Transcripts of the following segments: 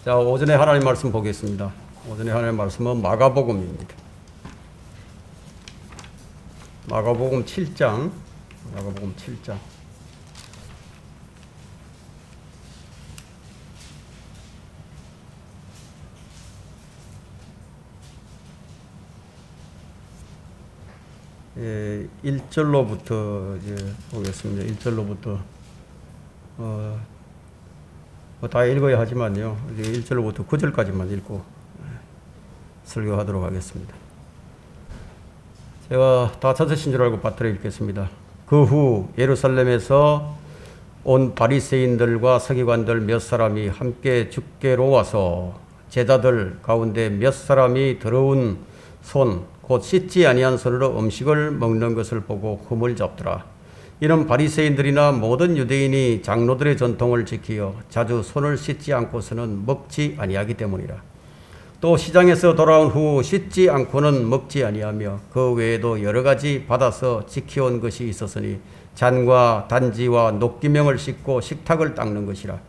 자, 오전에 하나님 말씀 보겠습니다. 오전에 하나님 말씀은 마가복음입니다. 마가복음 7장. 마가복음 7장. 예, 1절로부터 이제 보겠습니다. 1절로부터 다 읽어야 하지만요. 1절로부터 9절까지만 읽고 설교하도록 하겠습니다. 제가 다 찾으신 줄 알고 빠뜨려 읽겠습니다. 그 후 예루살렘에서 온 바리새인들과 서기관들 몇 사람이 함께 주께로 와서 제자들 가운데 몇 사람이 더러운 손, 곧 씻지 아니한 손으로 음식을 먹는 것을 보고 흠을 잡더라. 이런 바리새인들이나 모든 유대인이 장로들의 전통을 지키어 자주 손을 씻지 않고서는 먹지 아니하기 때문이라. 또 시장에서 돌아온 후 씻지 않고는 먹지 아니하며 그 외에도 여러 가지 받아서 지켜온 것이 있었으니 잔과 단지와 녹기명을 씻고 식탁을 닦는 것이라.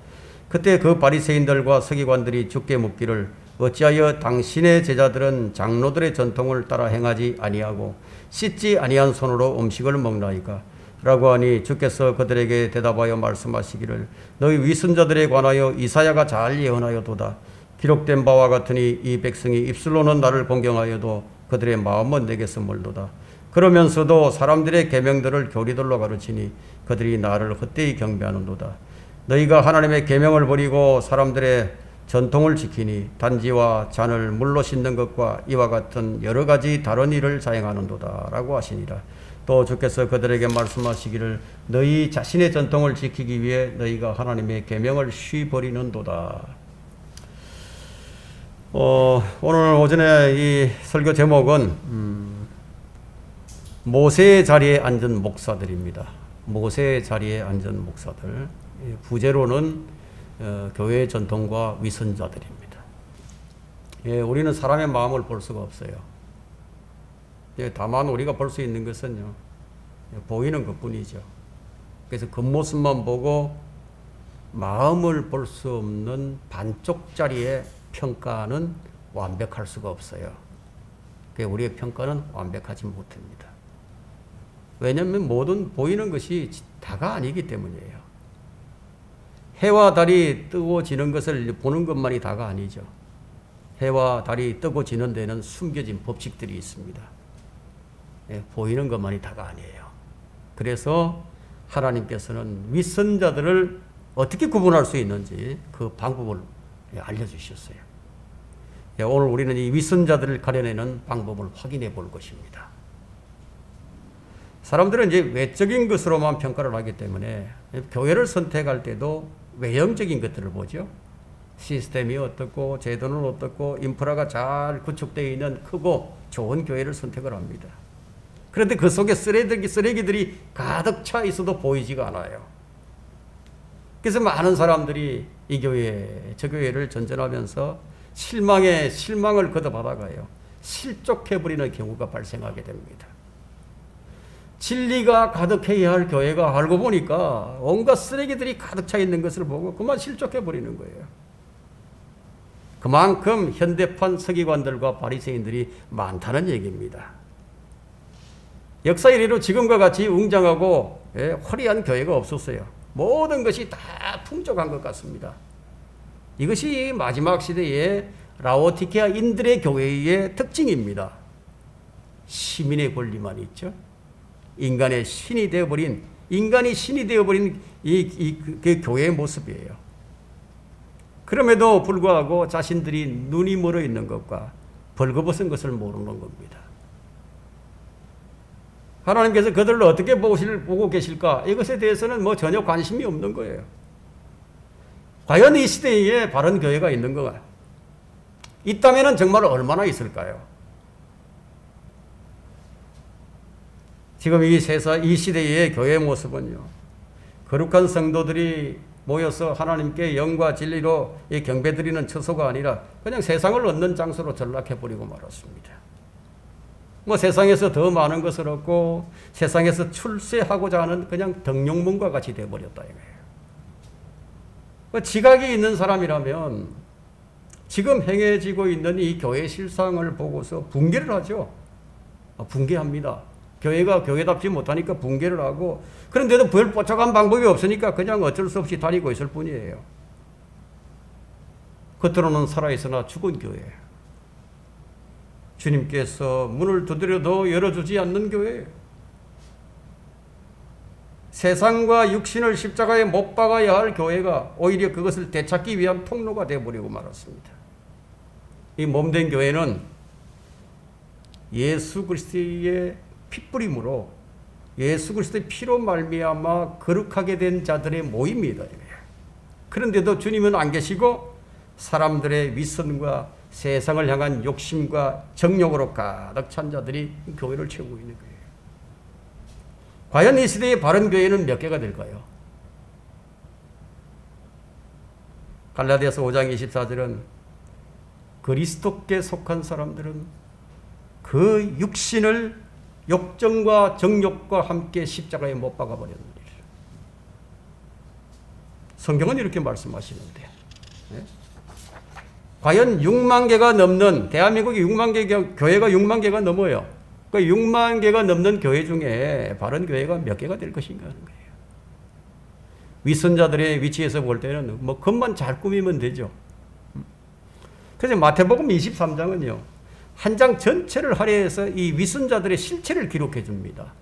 그때 그 바리새인들과 서기관들이 주께 묻기를 어찌하여 당신의 제자들은 장로들의 전통을 따라 행하지 아니하고 씻지 아니한 손으로 음식을 먹나이까? 라고 하니 주께서 그들에게 대답하여 말씀하시기를 너희 위선자들에 관하여 이사야가 잘 예언하여도다. 기록된 바와 같으니 이 백성이 입술로는 나를 공경하여도 그들의 마음은 내게서 멀도다. 그러면서도 사람들의 계명들을 교리들로 가르치니 그들이 나를 헛되이 경배하는도다. 너희가 하나님의 계명을 버리고 사람들의 전통을 지키니 단지와 잔을 물로 씻는 것과 이와 같은 여러 가지 다른 일을 자행하는도다. 라고 하시니라. 또 주께서 그들에게 말씀하시기를 너희 자신의 전통을 지키기 위해 너희가 하나님의 계명을 쉬버리는도다. 오늘 오전에 이 설교 제목은 모세의 자리에 앉은 목사들입니다. 모세의 자리에 앉은 목사들. 부제로는 교회의 전통과 위선자들입니다. 예, 우리는 사람의 마음을 볼 수가 없어요. 예, 다만 우리가 볼 수 있는 것은요, 보이는 것뿐이죠. 그래서 겉모습만 보고 마음을 볼 수 없는 반쪽짜리의 평가는 완벽할 수가 없어요. 우리의 평가는 완벽하지 못합니다. 왜냐하면 모든 보이는 것이 다가 아니기 때문이에요. 해와 달이 뜨고 지는 것을 보는 것만이 다가 아니죠. 해와 달이 뜨고 지는 데는 숨겨진 법칙들이 있습니다. 보이는 것만이 다가 아니에요. 그래서 하나님께서는 위선자들을 어떻게 구분할 수 있는지 그 방법을 알려주셨어요. 오늘 우리는 이 위선자들을 가려내는 방법을 확인해 볼 것입니다. 사람들은 이제 외적인 것으로만 평가를 하기 때문에 교회를 선택할 때도 외형적인 것들을 보죠. 시스템이 어떻고 제도는 어떻고 인프라가 잘 구축되어 있는 크고 좋은 교회를 선택을 합니다. 그런데 그 속에 쓰레기들이 가득 차 있어도 보이지가 않아요. 그래서 많은 사람들이 이 교회, 저 교회를 전전하면서 실망을 거듭하다가요, 실족해버리는 경우가 발생하게 됩니다. 진리가 가득해야 할 교회가 알고 보니까 온갖 쓰레기들이 가득 차 있는 것을 보고 그만 실족해버리는 거예요. 그만큼 현대판 서기관들과 바리새인들이 많다는 얘기입니다. 역사 이래로 지금과 같이 웅장하고 화려한 교회가 없었어요. 모든 것이 다 풍족한 것 같습니다. 이것이 마지막 시대의 라오디게아인들의 교회의 특징입니다. 시민의 권리만 있죠. 인간이 신이 되어버린 그 교회의 모습이에요. 그럼에도 불구하고 자신들이 눈이 멀어 있는 것과 벌거벗은 것을 모르는 겁니다. 하나님께서 그들을 어떻게 보고 계실까? 이것에 대해서는 전혀 관심이 없는 거예요. 과연 이 시대에 바른 교회가 있는가? 있다면 정말 얼마나 있을까요? 지금 이 시대의 교회의 모습은요, 거룩한 성도들이 모여서 하나님께 영과 진리로 경배드리는 처소가 아니라 그냥 세상을 얻는 장소로 전락해버리고 말았습니다. 세상에서 더 많은 것을 얻고 세상에서 출세하고자 하는 그냥 등용문과 같이 되어버렸다 이거예요. 지각이 있는 사람이라면 지금 행해지고 있는 이 교회 실상을 보고서 붕괴를 하죠. 붕괴합니다. 교회가 교회답지 못하니까 붕괴를 하고, 그런데도 별 뽀짝한 방법이 없으니까 그냥 어쩔 수 없이 다니고 있을 뿐이에요. 겉으로는 살아있으나 죽은 교회. 주님께서 문을 두드려도 열어주지 않는 교회. 세상과 육신을 십자가에 못 박아야 할 교회가 오히려 그것을 되찾기 위한 통로가 되어버리고 말았습니다. 이 몸된 교회는 예수 그리스도의 핏부림으로, 예수 그리스도의 피로 말미암아 거룩하게 된 자들의 모임이다. 그런데도 주님은 안 계시고 사람들의 위선과 세상을 향한 욕심과 정욕으로 가득 찬 자들이 교회를 채우고 있는 거예요. 과연 이 시대의 바른 교회는 몇 개가 될까요? 갈라디아서 5장 24절은 그리스도께 속한 사람들은 그 육신을 욕정과 정욕과 함께 십자가에 못 박아버렸느니라. 성경은 이렇게 말씀하시는데, 네? 과연 6만 개가 넘는, 대한민국이 6만 개, 교회가 6만 개가 넘어요. 그 6만 개가 넘는 교회 중에 바른 교회가 몇 개가 될 것인가 하는 거예요. 위선자들의 위치에서 볼 때는 뭐 겉만 잘 꾸미면 되죠. 그래서 마태복음 23장은요, 한 장 전체를 할애해서 이 위선자들의 실체를 기록해 줍니다.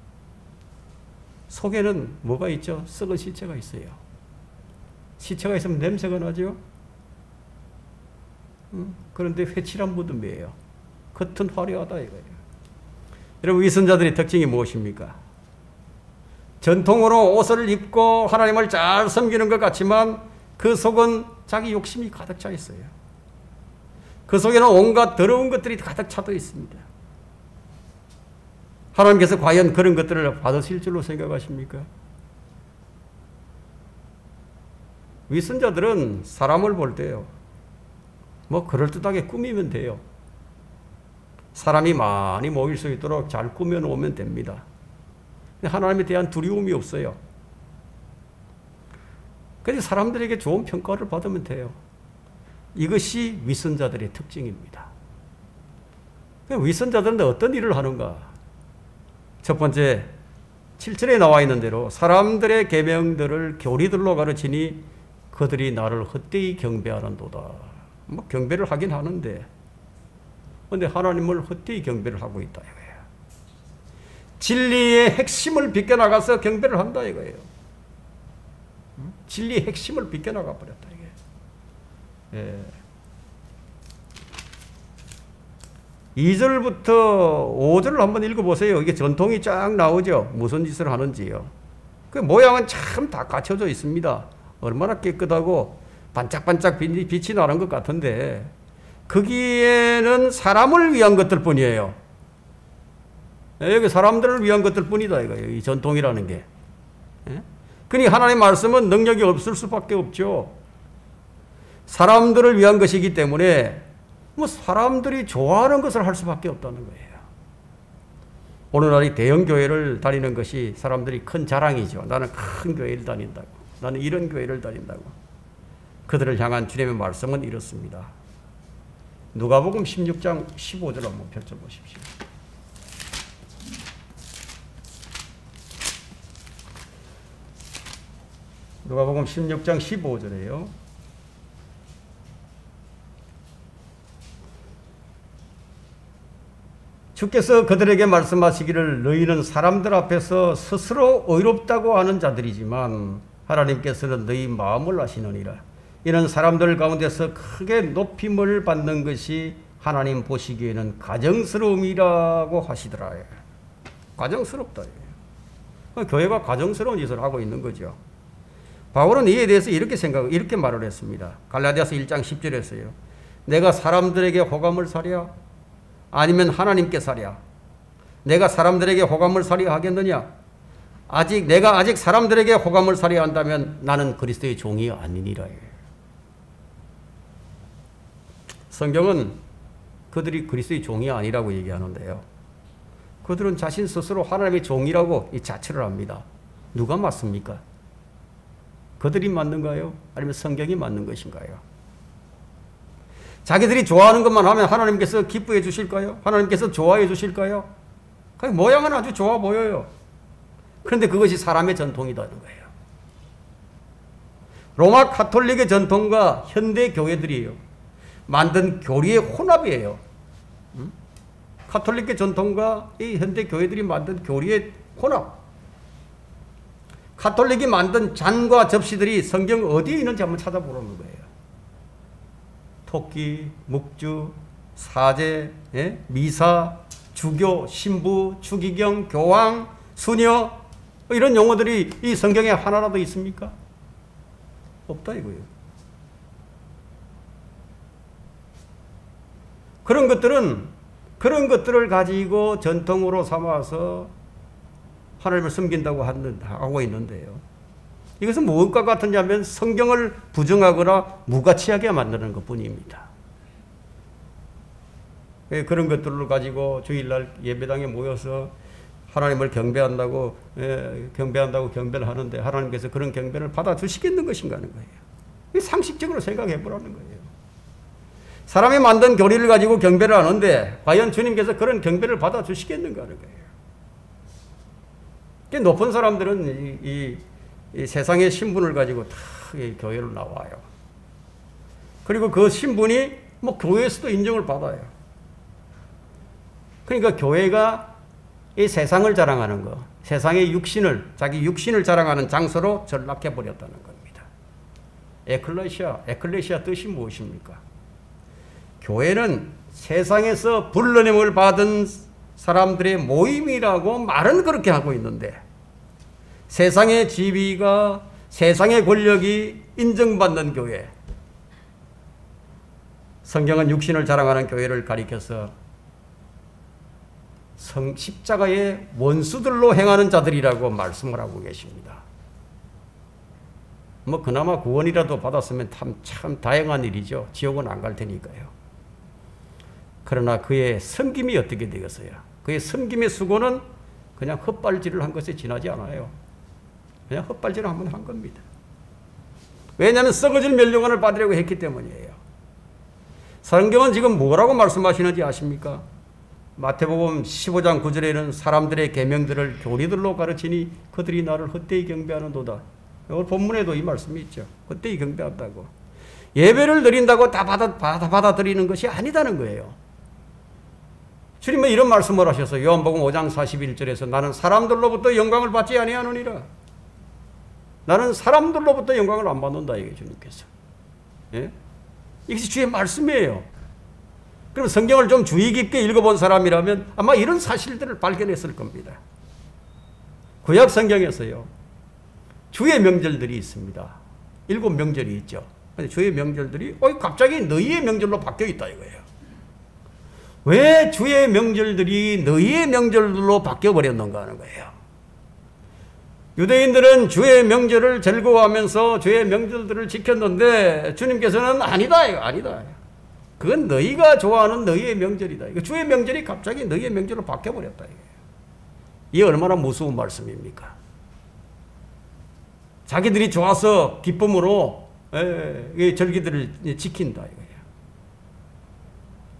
속에는 뭐가 있죠? 썩은 시체가 있어요. 시체가 있으면 냄새가 나죠? 그런데 회칠한 무덤이에요. 겉은 화려하다 이거예요. 여러분, 위선자들의 특징이 무엇입니까? 전통으로 옷을 입고 하나님을 잘 섬기는 것 같지만 그 속은 자기 욕심이 가득 차 있어요. 그 속에는 온갖 더러운 것들이 가득 차져 있습니다. 하나님께서 과연 그런 것들을 받으실 줄로 생각하십니까? 위선자들은 사람을 볼 때요, 뭐 그럴듯하게 꾸미면 돼요. 사람이 많이 모일 수 있도록 잘 꾸며놓으면 됩니다. 근데 하나님에 대한 두려움이 없어요. 그래서 사람들에게 좋은 평가를 받으면 돼요. 이것이 위선자들의 특징입니다. 위선자들은 어떤 일을 하는가? 첫 번째, 7절에 나와 있는 대로 사람들의 계명들을 교리들로 가르치니 그들이 나를 헛되이 경배하는도다. 뭐 경배를 하긴 하는데, 그런데 하나님을 헛되이 경배를 하고 있다 이거예요. 진리의 핵심을 비껴나가서 경배를 한다 이거예요. 진리의 핵심을 비껴나가 버렸다 이게. 예. 2절부터 5절을 한번 읽어보세요. 이게 전통이 쫙 나오죠. 무슨 짓을 하는지요. 그 모양은 참 다 갖춰져 있습니다. 얼마나 깨끗하고 반짝반짝 빛이 나는 것 같은데 거기에는 사람을 위한 것들 뿐이에요. 여기 사람들을 위한 것들 뿐이다 이거예요. 이 전통이라는 게. 그러니 하나님의 말씀은 능력이 없을 수밖에 없죠. 사람들을 위한 것이기 때문에 뭐 사람들이 좋아하는 것을 할 수밖에 없다는 거예요. 오늘날 이 대형 교회를 다니는 것이 사람들이 큰 자랑이죠. 나는 큰 교회를 다닌다고. 나는 이런 교회를 다닌다고. 그들을 향한 주님의 말씀은 이렇습니다. 누가복음 16장 15절 한번 펼쳐보십시오. 누가복음 16장 15절이에요. 주께서 그들에게 말씀하시기를 너희는 사람들 앞에서 스스로 의롭다고 하는 자들이지만 하나님께서는 너희 마음을 아시느니라. 이는 사람들 가운데서 크게 높임을 받는 것이 하나님 보시기에는 가정스러움이라고 하시더라. 가정스럽다. 교회가 가정스러운 짓을 하고 있는 거죠. 바울은 이에 대해서 이렇게 말을 했습니다. 갈라디아서 1장 10절에서요. 내가 사람들에게 호감을 사랴? 아니면 하나님께 사랴? 내가 사람들에게 호감을 사려 하겠느냐? 내가 아직 사람들에게 호감을 사려 한다면 나는 그리스도의 종이 아니니라. 성경은 그들이 그리스도의 종이 아니라고 얘기하는데요. 그들은 자신 스스로 하나님의 종이라고 자처를 합니다. 누가 맞습니까? 그들이 맞는가요? 아니면 성경이 맞는 것인가요? 자기들이 좋아하는 것만 하면 하나님께서 기뻐해 주실까요? 하나님께서 좋아해 주실까요? 모양은 아주 좋아 보여요. 그런데 그것이 사람의 전통이라는 거예요. 로마 가톨릭의 전통과 현대 교회들이에요. 만든 교리의 혼합이에요. 가톨릭의 전통과 이 현대 교회들이 만든 교리의 혼합. 가톨릭이 만든 잔과 접시들이 성경 어디에 있는지 한번 찾아보라는 거예요. 토끼, 묵주, 사제, 미사, 주교, 신부, 추기경, 교황, 수녀 이런 용어들이 이 성경에 하나라도 있습니까? 없다 이거예요. 그런 것들을 가지고 전통으로 삼아서 하나님을 섬긴다고 하고 있는데요. 이것은 무엇과 같으냐면 성경을 부정하거나 무가치하게 만드는 것뿐입니다. 그런 것들을 가지고 주일날 예배당에 모여서 하나님을 경배한다고 경배를 하는데 하나님께서 그런 경배를 받아주시겠는 것인가 하는 거예요. 상식적으로 생각해 보라는 거예요. 사람이 만든 교리를 가지고 경배를 하는데 과연 주님께서 그런 경배를 받아주시겠는가 하는 거예요. 높은 사람들은 이 세상의 신분을 가지고 다 교회를 나와요. 그리고 그 신분이 뭐 교회에서도 인정을 받아요. 그러니까 교회가 이 세상을 자랑하는 거, 세상의 자기 육신을 자랑하는 장소로 전락해 버렸다는 겁니다. 에클레시아 뜻이 무엇입니까? 교회는 세상에서 불러냄을 받은 사람들의 모임이라고 말은 그렇게 하고 있는데 세상의 지위가 세상의 권력이 인정받는 교회, 성경은 육신을 자랑하는 교회를 가리켜서 십자가의 원수들로 행하는 자들이라고 말씀을 하고 계십니다. 뭐 그나마 구원이라도 받았으면 참 다행한 일이죠. 지옥은 안 갈 테니까요. 그러나 그의 섬김이 어떻게 되겠어요? 그의 섬김의 수고는 그냥 헛발질을 한 것에 지나지 않아요. 그냥 헛발질을 한번 한 겁니다. 왜냐하면 썩어질 멸류관을 받으려고 했기 때문이에요. 성경은 지금 뭐라고 말씀하시는지 아십니까? 마태복음 15장 9절에는 사람들의 계명들을 교리들로 가르치니 그들이 나를 헛되이 경배하는도다. 오늘 본문에도 이 말씀이 있죠. 헛되이 경배한다고. 예배를 드린다고 다 받아들이는 것이 아니다는 거예요. 주님은 이런 말씀을 하셔서 요한복음 5장 41절에서 나는 사람들로부터 영광을 받지 아니하느니라. 나는 사람들로부터 영광을 안 받는다 이게 주님께서. 예? 이것이 주의 말씀이에요. 그럼 성경을 좀 주의 깊게 읽어본 사람이라면 아마 이런 사실들을 발견했을 겁니다. 구약 성경에서요. 주의 명절들이 있습니다. 7명절이 있죠. 근데 주의 명절들이 갑자기 너희의 명절로 바뀌어 있다 이거예요. 왜 주의 명절들이 너희의 명절로 바뀌어 버렸는가 하는 거예요. 유대인들은 주의 명절을 즐거워하면서 주의 명절들을 지켰는데 주님께서는 아니다 이거 아니다. 그건 너희가 좋아하는 너희의 명절이다. 이거 주의 명절이 갑자기 너희의 명절로 바뀌어 버렸다 이거예요. 이게 얼마나 무서운 말씀입니까? 자기들이 좋아서 기쁨으로 절기들을 지킨다 이거예요.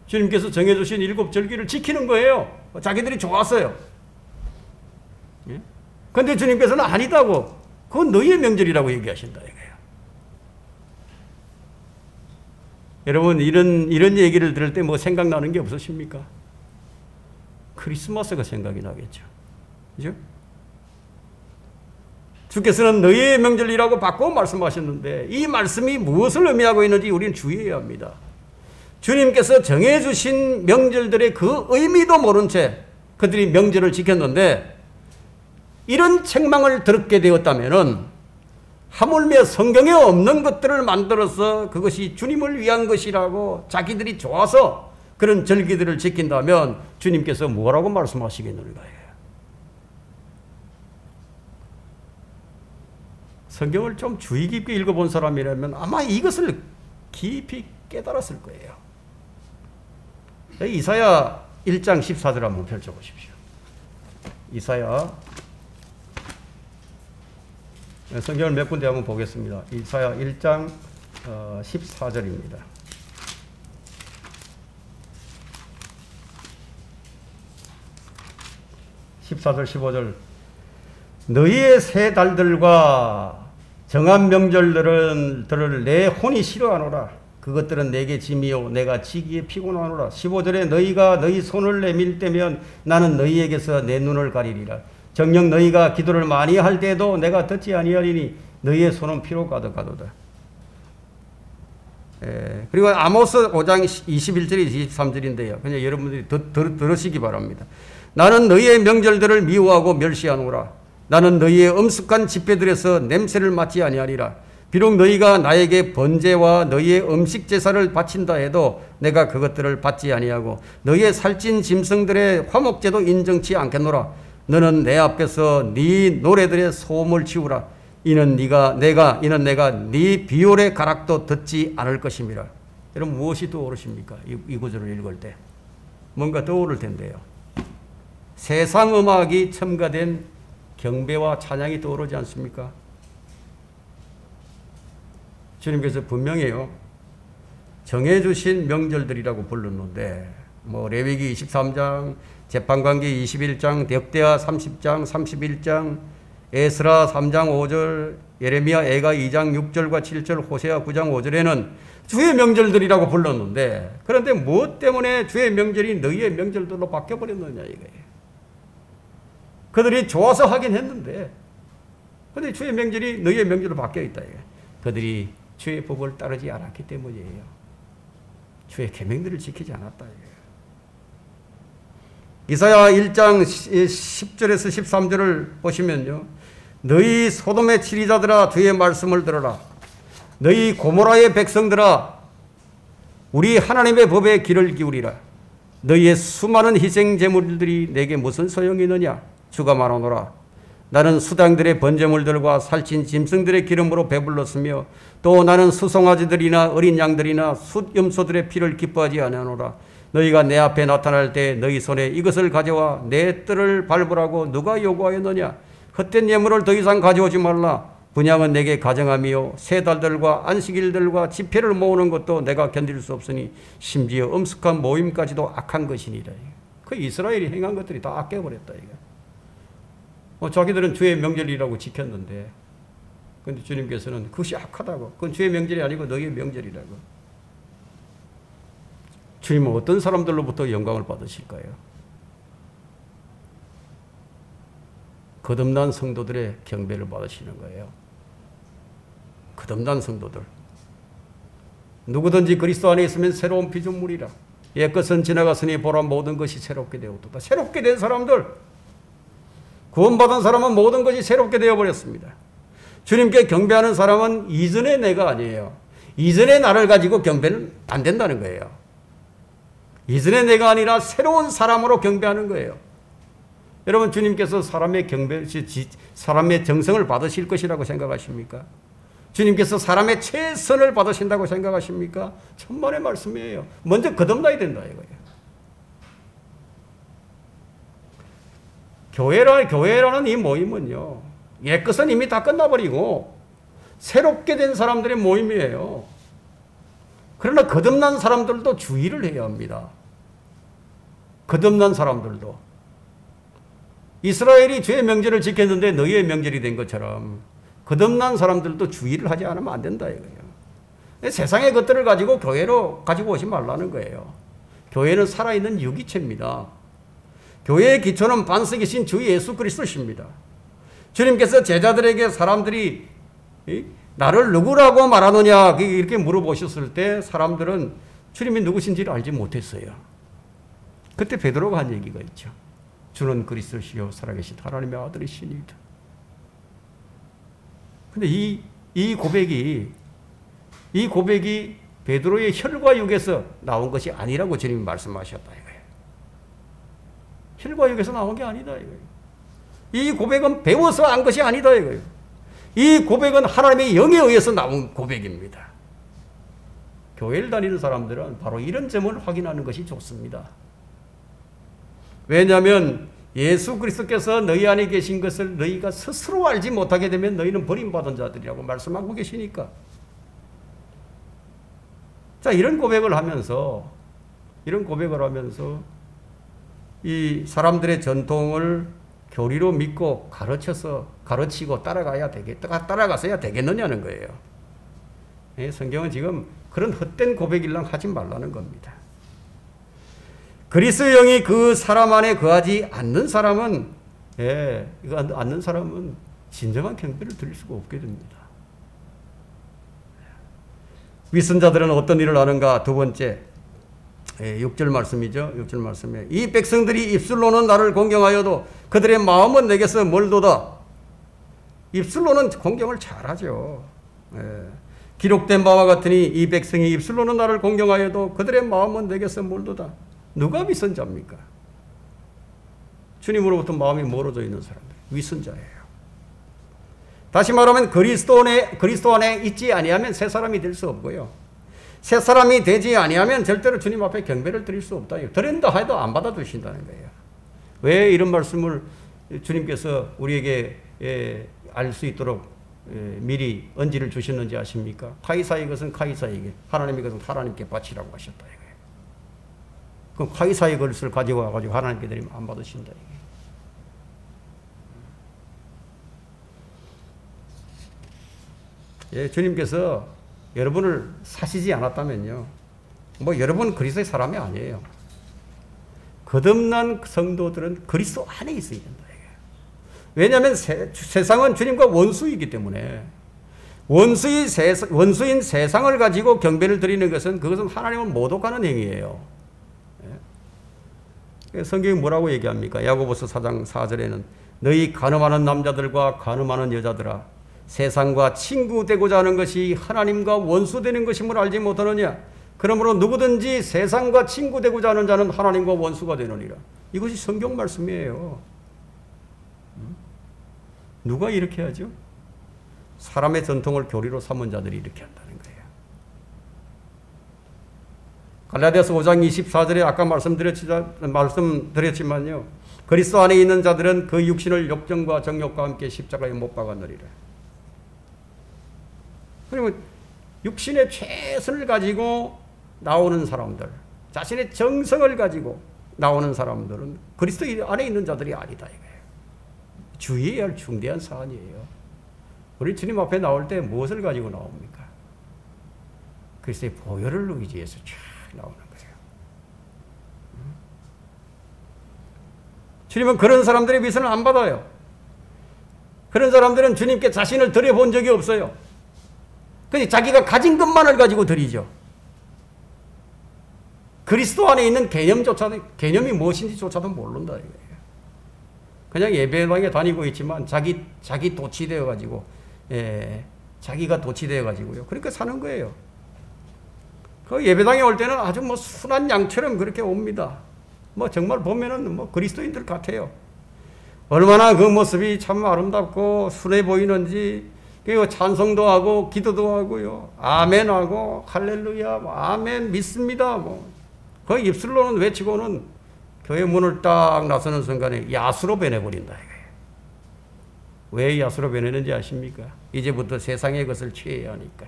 주님께서 정해주신 7절기를 지키는 거예요. 자기들이 좋았어요. 그런데 주님께서는 아니다고. 그건 너희의 명절이라고 얘기하신다 이거예요. 여러분 이런 얘기를 들을 때 뭐 생각나는 게 없으십니까? 크리스마스가 생각이 나겠죠. 그죠? 주께서는 너희의 명절이라고 바꿔 말씀하셨는데 이 말씀이 무엇을 의미하고 있는지 우리는 주의해야 합니다. 주님께서 정해주신 명절들의 그 의미도 모른 채 그들이 명절을 지켰는데 이런 책망을 들었게 되었다면 하물며 성경에 없는 것들을 만들어서 그것이 주님을 위한 것이라고 자기들이 좋아서 그런 절기들을 지킨다면 주님께서 뭐라고 말씀하시겠는가요? 성경을 좀 주의 깊게 읽어본 사람이라면 아마 이것을 깊이 깨달았을 거예요. 이사야 1장 14절 한번 펼쳐보십시오. 이사야 성경을 몇 군데 한번 보겠습니다. 이사야 1장 14절입니다. 14절 15절 너희의 새 달들과 정한 명절들을 내 혼이 싫어하노라. 그것들은 내게 짐이요 내가 지기에 피곤하노라. 15절에 너희가 너희 손을 내밀 때면 나는 너희에게서 내 눈을 가리리라. 정녕 너희가 기도를 많이 할 때에도 내가 듣지 아니하리니 너희의 손은 피로 가득하도다. 그리고 아모스 5장 21절이 23절인데요. 그냥 여러분들이 들으시기 바랍니다. 나는 너희의 명절들을 미워하고 멸시하노라. 나는 너희의 엄숙한 집회들에서 냄새를 맡지 아니하리라. 비록 너희가 나에게 번제와 너희의 음식 제사를 바친다 해도 내가 그것들을 받지 아니하고 너희의 살찐 짐승들의 화목제도 인정치 않겠노라. 너는 내 앞에서 네 노래들의 소음을 지우라. 이는 내가 네 비올의 가락도 듣지 않을 것임이라. 여러분 무엇이 떠오르십니까? 이 구절을 읽을 때 뭔가 떠오를 텐데요. 세상 음악이 첨가된 경배와 찬양이 떠오르지 않습니까? 주님께서 분명히요 정해주신 명절들이라고 불렀는데 뭐 레위기 23장, 재판관기 21장, 역대하 30장, 31장, 에스라 3장 5절, 예레미야 애가 2장 6절과 7절, 호세아 9장 5절에는 주의 명절들이라고 불렀는데 그런데 무엇 때문에 주의 명절이 너희의 명절들로 바뀌어버렸느냐 이거예요. 그들이 좋아서 하긴 했는데 근데 주의 명절이 너희의 명절로 바뀌어있다 이거예요. 그들이 주의 법을 따르지 않았기 때문이에요. 주의 계명들을 지키지 않았다 이거예요. 이사야 1장 10절에서 13절을 보시면요. 너희 소돔의 치리자들아 주의 말씀을 들어라. 너희 고모라의 백성들아 우리 하나님의 법에 귀를 기울이라. 너희의 수많은 희생 제물들이 내게 무슨 소용이 있느냐. 주가 말하노라. 나는 수당들의 번제물들과 살찐 짐승들의 기름으로 배불렀으며 또 나는 수송아지들이나 어린 양들이나 숫염소들의 피를 기뻐하지 아니하노라. 너희가 내 앞에 나타날 때 너희 손에 이것을 가져와 내 뜰을 밟으라고 누가 요구하였느냐. 헛된 예물을 더 이상 가져오지 말라. 분향은 내게 가정함이요 새 달들과 안식일들과 집회를 모으는 것도 내가 견딜 수 없으니 심지어 엄숙한 모임까지도 악한 것이니라. 그 이스라엘이 행한 것들이 다 아껴버렸다 이거. 자기들은 주의 명절이라고 지켰는데 근데 주님께서는 그것이 악하다고. 그건 주의 명절이 아니고 너희의 명절이라고. 주님은 어떤 사람들로부터 영광을 받으실까요? 거듭난 성도들의 경배를 받으시는 거예요. 거듭난 성도들. 누구든지 그리스도 안에 있으면 새로운 피조물이라. 옛것은 지나갔으니 보라 모든 것이 새롭게 되었도다. 새롭게 된 사람들. 구원받은 사람은 모든 것이 새롭게 되어버렸습니다. 주님께 경배하는 사람은 이전의 내가 아니에요. 이전의 나를 가지고 경배는 안 된다는 거예요. 이전의 내가 아니라 새로운 사람으로 경배하는 거예요. 여러분 주님께서 사람의 정성을 받으실 것이라고 생각하십니까? 주님께서 사람의 최선을 받으신다고 생각하십니까? 천만의 말씀이에요. 먼저 거듭나야 된다 이거예요. 교회라는 이 모임은요. 옛것은 이미 다 끝나버리고 새롭게 된 사람들의 모임이에요. 그러나 거듭난 사람들도 주의를 해야 합니다. 거듭난 사람들도. 이스라엘이 주의 명절을 지켰는데 너희의 명절이 된 것처럼 거듭난 사람들도 주의를 하지 않으면 안 된다 이거예요. 세상의 것들을 가지고 교회로 가지고 오지 말라는 거예요. 교회는 살아있는 유기체입니다. 교회의 기초는 반석이신 주 예수 그리스도십니다. 주님께서 제자들에게 사람들이 나를 누구라고 말하느냐 이렇게 물어보셨을 때 사람들은 주님이 누구신지를 알지 못했어요. 그때 베드로가 한 얘기가 있죠. 주는 그리스도시요 살아계신 하나님의 아들이시니이다. 근데 이 고백이 베드로의 혈과 육에서 나온 것이 아니라고 주님이 말씀하셨다 이거예요. 혈과 육에서 나온 게 아니다 이거예요. 이 고백은 배워서 한 것이 아니다 이거예요. 이 고백은 하나님의 영에 의해서 나온 고백입니다. 교회를 다니는 사람들은 바로 이런 점을 확인하는 것이 좋습니다. 왜냐하면 예수 그리스도께서 너희 안에 계신 것을 너희가 스스로 알지 못하게 되면 너희는 버림받은 자들이라고 말씀하고 계시니까. 자, 이런 고백을 하면서 이 사람들의 전통을 교리로 믿고 가르치고 따라가서야 되겠느냐는 거예요. 성경은 지금 그런 헛된 고백일랑 하지 말라는 겁니다. 그리스도의 영이 그 사람 안에 거하지 않는 사람은, 이거 않는 사람은 진정한 경배를 드릴 수가 없게 됩니다. 위선자들은 어떤 일을 하는가? 두 번째, 6절 말씀이죠. 6절 말씀에 이 백성들이 입술로는 나를 공경하여도 그들의 마음은 내게서 멀도다. 입술로는 공경을 잘하죠. 기록된 바와 같으니 이 백성이 입술로는 나를 공경하여도 그들의 마음은 내게서 멀도다. 누가 위선자입니까? 주님으로부터 마음이 멀어져 있는 사람들, 위선자예요. 다시 말하면 그리스도 안에 있지 아니하면 새 사람이 될 수 없고요. 새 사람이 되지 아니하면 절대로 주님 앞에 경배를 드릴 수 없다. 드린다 해도 안 받아주신다는 거예요. 왜 이런 말씀을 주님께서 우리에게 알 수 있도록 미리 언지를 주셨는지 아십니까? 카이사의 것은 카이사에게, 하나님의 것은 하나님께 바치라고 하셨다 이거예요. 그럼 카이사의 것을 가지고 와가지고 하나님께 드리면 안 받으신다 이게. 주님께서 여러분을 사시지 않았다면요, 여러분 그리스도의 사람이 아니에요. 거듭난 성도들은 그리스도 안에 있어야 된다. 왜냐하면 세상은 주님과 원수이기 때문에, 원수인 세상을 가지고 경배를 드리는 그것은 하나님을 모독하는 행위예요. 성경이 뭐라고 얘기합니까? 야고보서 4장 4절에는 너희 간음하는 남자들과 간음하는 여자들아, 세상과 친구 되고자 하는 것이 하나님과 원수 되는 것임을 알지 못하느냐? 그러므로 누구든지 세상과 친구 되고자 하는 자는 하나님과 원수가 되느니라. 이것이 성경 말씀이에요. 누가 이렇게 하죠? 사람의 전통을 교리로 삼은 자들이 이렇게 한다는 거예요. 갈라디아서 5장 24절에 아까 말씀드렸지만요, 그리스도 안에 있는 자들은 그 육신을 욕정과 정욕과 함께 십자가에 못 박았느니라. 그러면 육신의 최선을 가지고 나오는 사람들, 자신의 정성을 가지고 나오는 사람들은 그리스도 안에 있는 자들이 아니다 이거예요. 주의해야 할 중대한 사안이에요. 우리 주님 앞에 나올 때 무엇을 가지고 나옵니까? 그리스도의 보혈을 의지해서 쫙 나오는 거예요. 주님은 그런 사람들의 위선을 안 받아요. 그런 사람들은 주님께 자신을 드려본 적이 없어요. 그냥 자기가 가진 것만을 가지고 드리죠. 그리스도 안에 있는 개념이 무엇인지조차도 모른다 이거예요. 그냥 예배당에 다니고 있지만 자기 도취되어 가지고, 자기가 도취되어 가지고요, 그렇게 사는 거예요. 그 예배당에 올 때는 아주 순한 양처럼 그렇게 옵니다. 정말 보면은 그리스도인들 같아요. 얼마나 그 모습이 참 아름답고 순해 보이는지, 그리고 찬송도 하고 기도도 하고요, 아멘 하고 할렐루야, 아멘 믿습니다. 그 입술로는 외치고는 교회 문을 딱 나서는 순간에 야수로 변해버린다 이거예요. 왜 야수로 변했는지 아십니까? 이제부터 세상의 것을 취해야 하니까.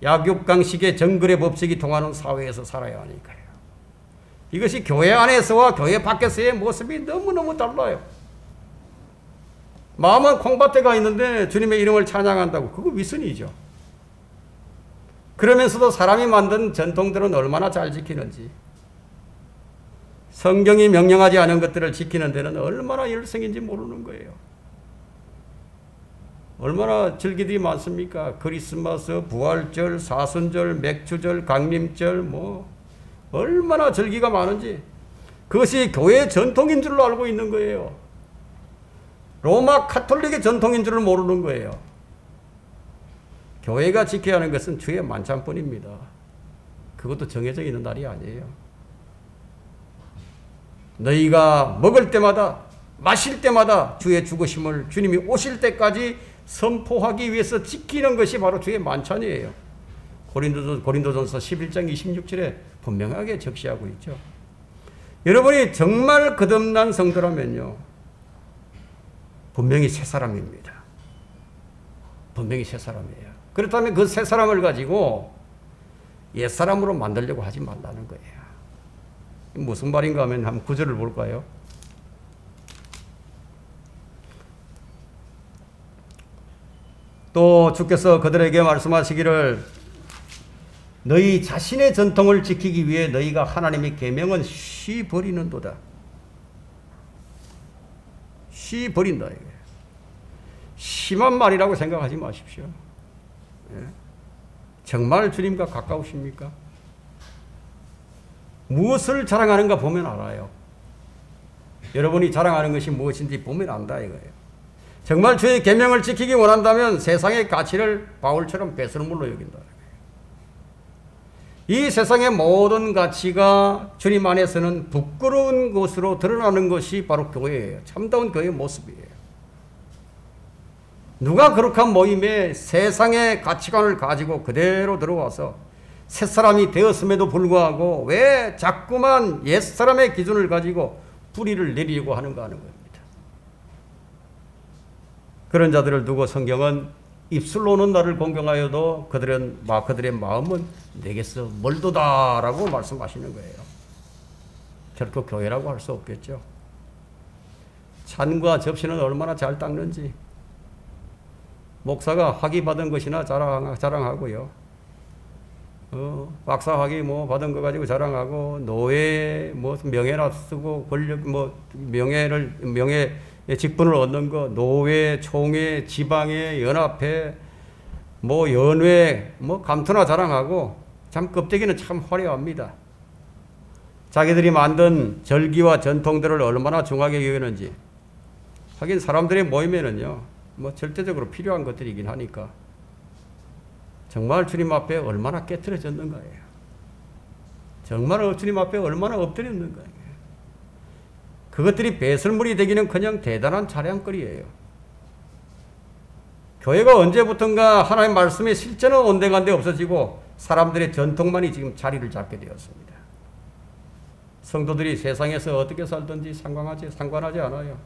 약육강식의 정글의 법칙이 통하는 사회에서 살아야 하니까요. 이것이 교회 안에서와 교회 밖에서의 모습이 너무너무 달라요. 마음은 콩밭에 가 있는데 주님의 이름을 찬양한다고, 그거 위선이죠. 그러면서도 사람이 만든 전통들은 얼마나 잘 지키는지, 성경이 명령하지 않은 것들을 지키는 데는 얼마나 열성인지 모르는 거예요. 얼마나 절기들이 많습니까? 크리스마스, 부활절, 사순절, 맥주절, 강림절, 얼마나 절기가 많은지, 그것이 교회의 전통인 줄로 알고 있는 거예요. 로마 카톨릭의 전통인 줄을 모르는 거예요. 교회가 지켜야 하는 것은 주의 만찬뿐입니다. 그것도 정해져 있는 날이 아니에요. 너희가 먹을 때마다 마실 때마다 주의 죽으심을 주님이 오실 때까지 선포하기 위해서 지키는 것이 바로 주의 만찬이에요. 고린도전서 11장 26절에 분명하게 적시하고 있죠. 여러분이 정말 거듭난 성도라면요, 분명히 새 사람입니다. 분명히 새 사람이에요. 그렇다면 그 새 사람을 가지고 옛 사람으로 만들려고 하지 말라는 거예요. 무슨 말인가 하면 한번 구절을 볼까요? 또 주께서 그들에게 말씀하시기를 너희 자신의 전통을 지키기 위해 너희가 하나님의 계명은 쉬 버리는도다. 쉬 버린다. 이게. 심한 말이라고 생각하지 마십시오. 예? 정말 주님과 가까우십니까? 무엇을 자랑하는가 보면 알아요. 여러분이 자랑하는 것이 무엇인지 보면 안다 이거예요. 정말 주의 계명을 지키기 원한다면 세상의 가치를 바울처럼 배설물로 여긴다. 이 세상의 모든 가치가 주님 안에서는 부끄러운 것으로 드러나는 것이 바로 교회예요. 참다운 교회의 모습이에요. 누가 거룩한 모임에 세상의 가치관을 가지고 그대로 들어와서 새사람이 되었음에도 불구하고 왜 자꾸만 옛사람의 기준을 가지고 뿌리를 내리려고 하는가 하는 겁니다. 그런 자들을 두고 성경은 입술로는 나를 공경하여도 그들의 마음은 내게서 멀도다라고 말씀하시는 거예요. 결코 교회라고 할 수 없겠죠. 잔과 접시는 얼마나 잘 닦는지 목사가 학위 받은 것이나 자랑하고요. 박사 학위 받은 거 가지고 자랑하고 노예 명예나 쓰고 권력 명예 직분을 얻는 거 노회, 총회, 지방회, 연합회, 연회, 감투나 자랑하고 참 껍데기는 참 화려합니다. 자기들이 만든 절기와 전통들을 얼마나 중하게 여기는지. 하긴 사람들의 모임에는요, 절대적으로 필요한 것들이긴 하니까. 정말 주님 앞에 얼마나 깨트려졌는가예요. 정말 주님 앞에 얼마나 엎드렸는가예요. 그것들이 배설물이 되기는커녕 대단한 자랑거리예요. 교회가 언제부턴가 하나님의 말씀의 실제는 온데간데 없어지고 사람들의 전통만이 지금 자리를 잡게 되었습니다. 성도들이 세상에서 어떻게 살든지 상관하지 않아요.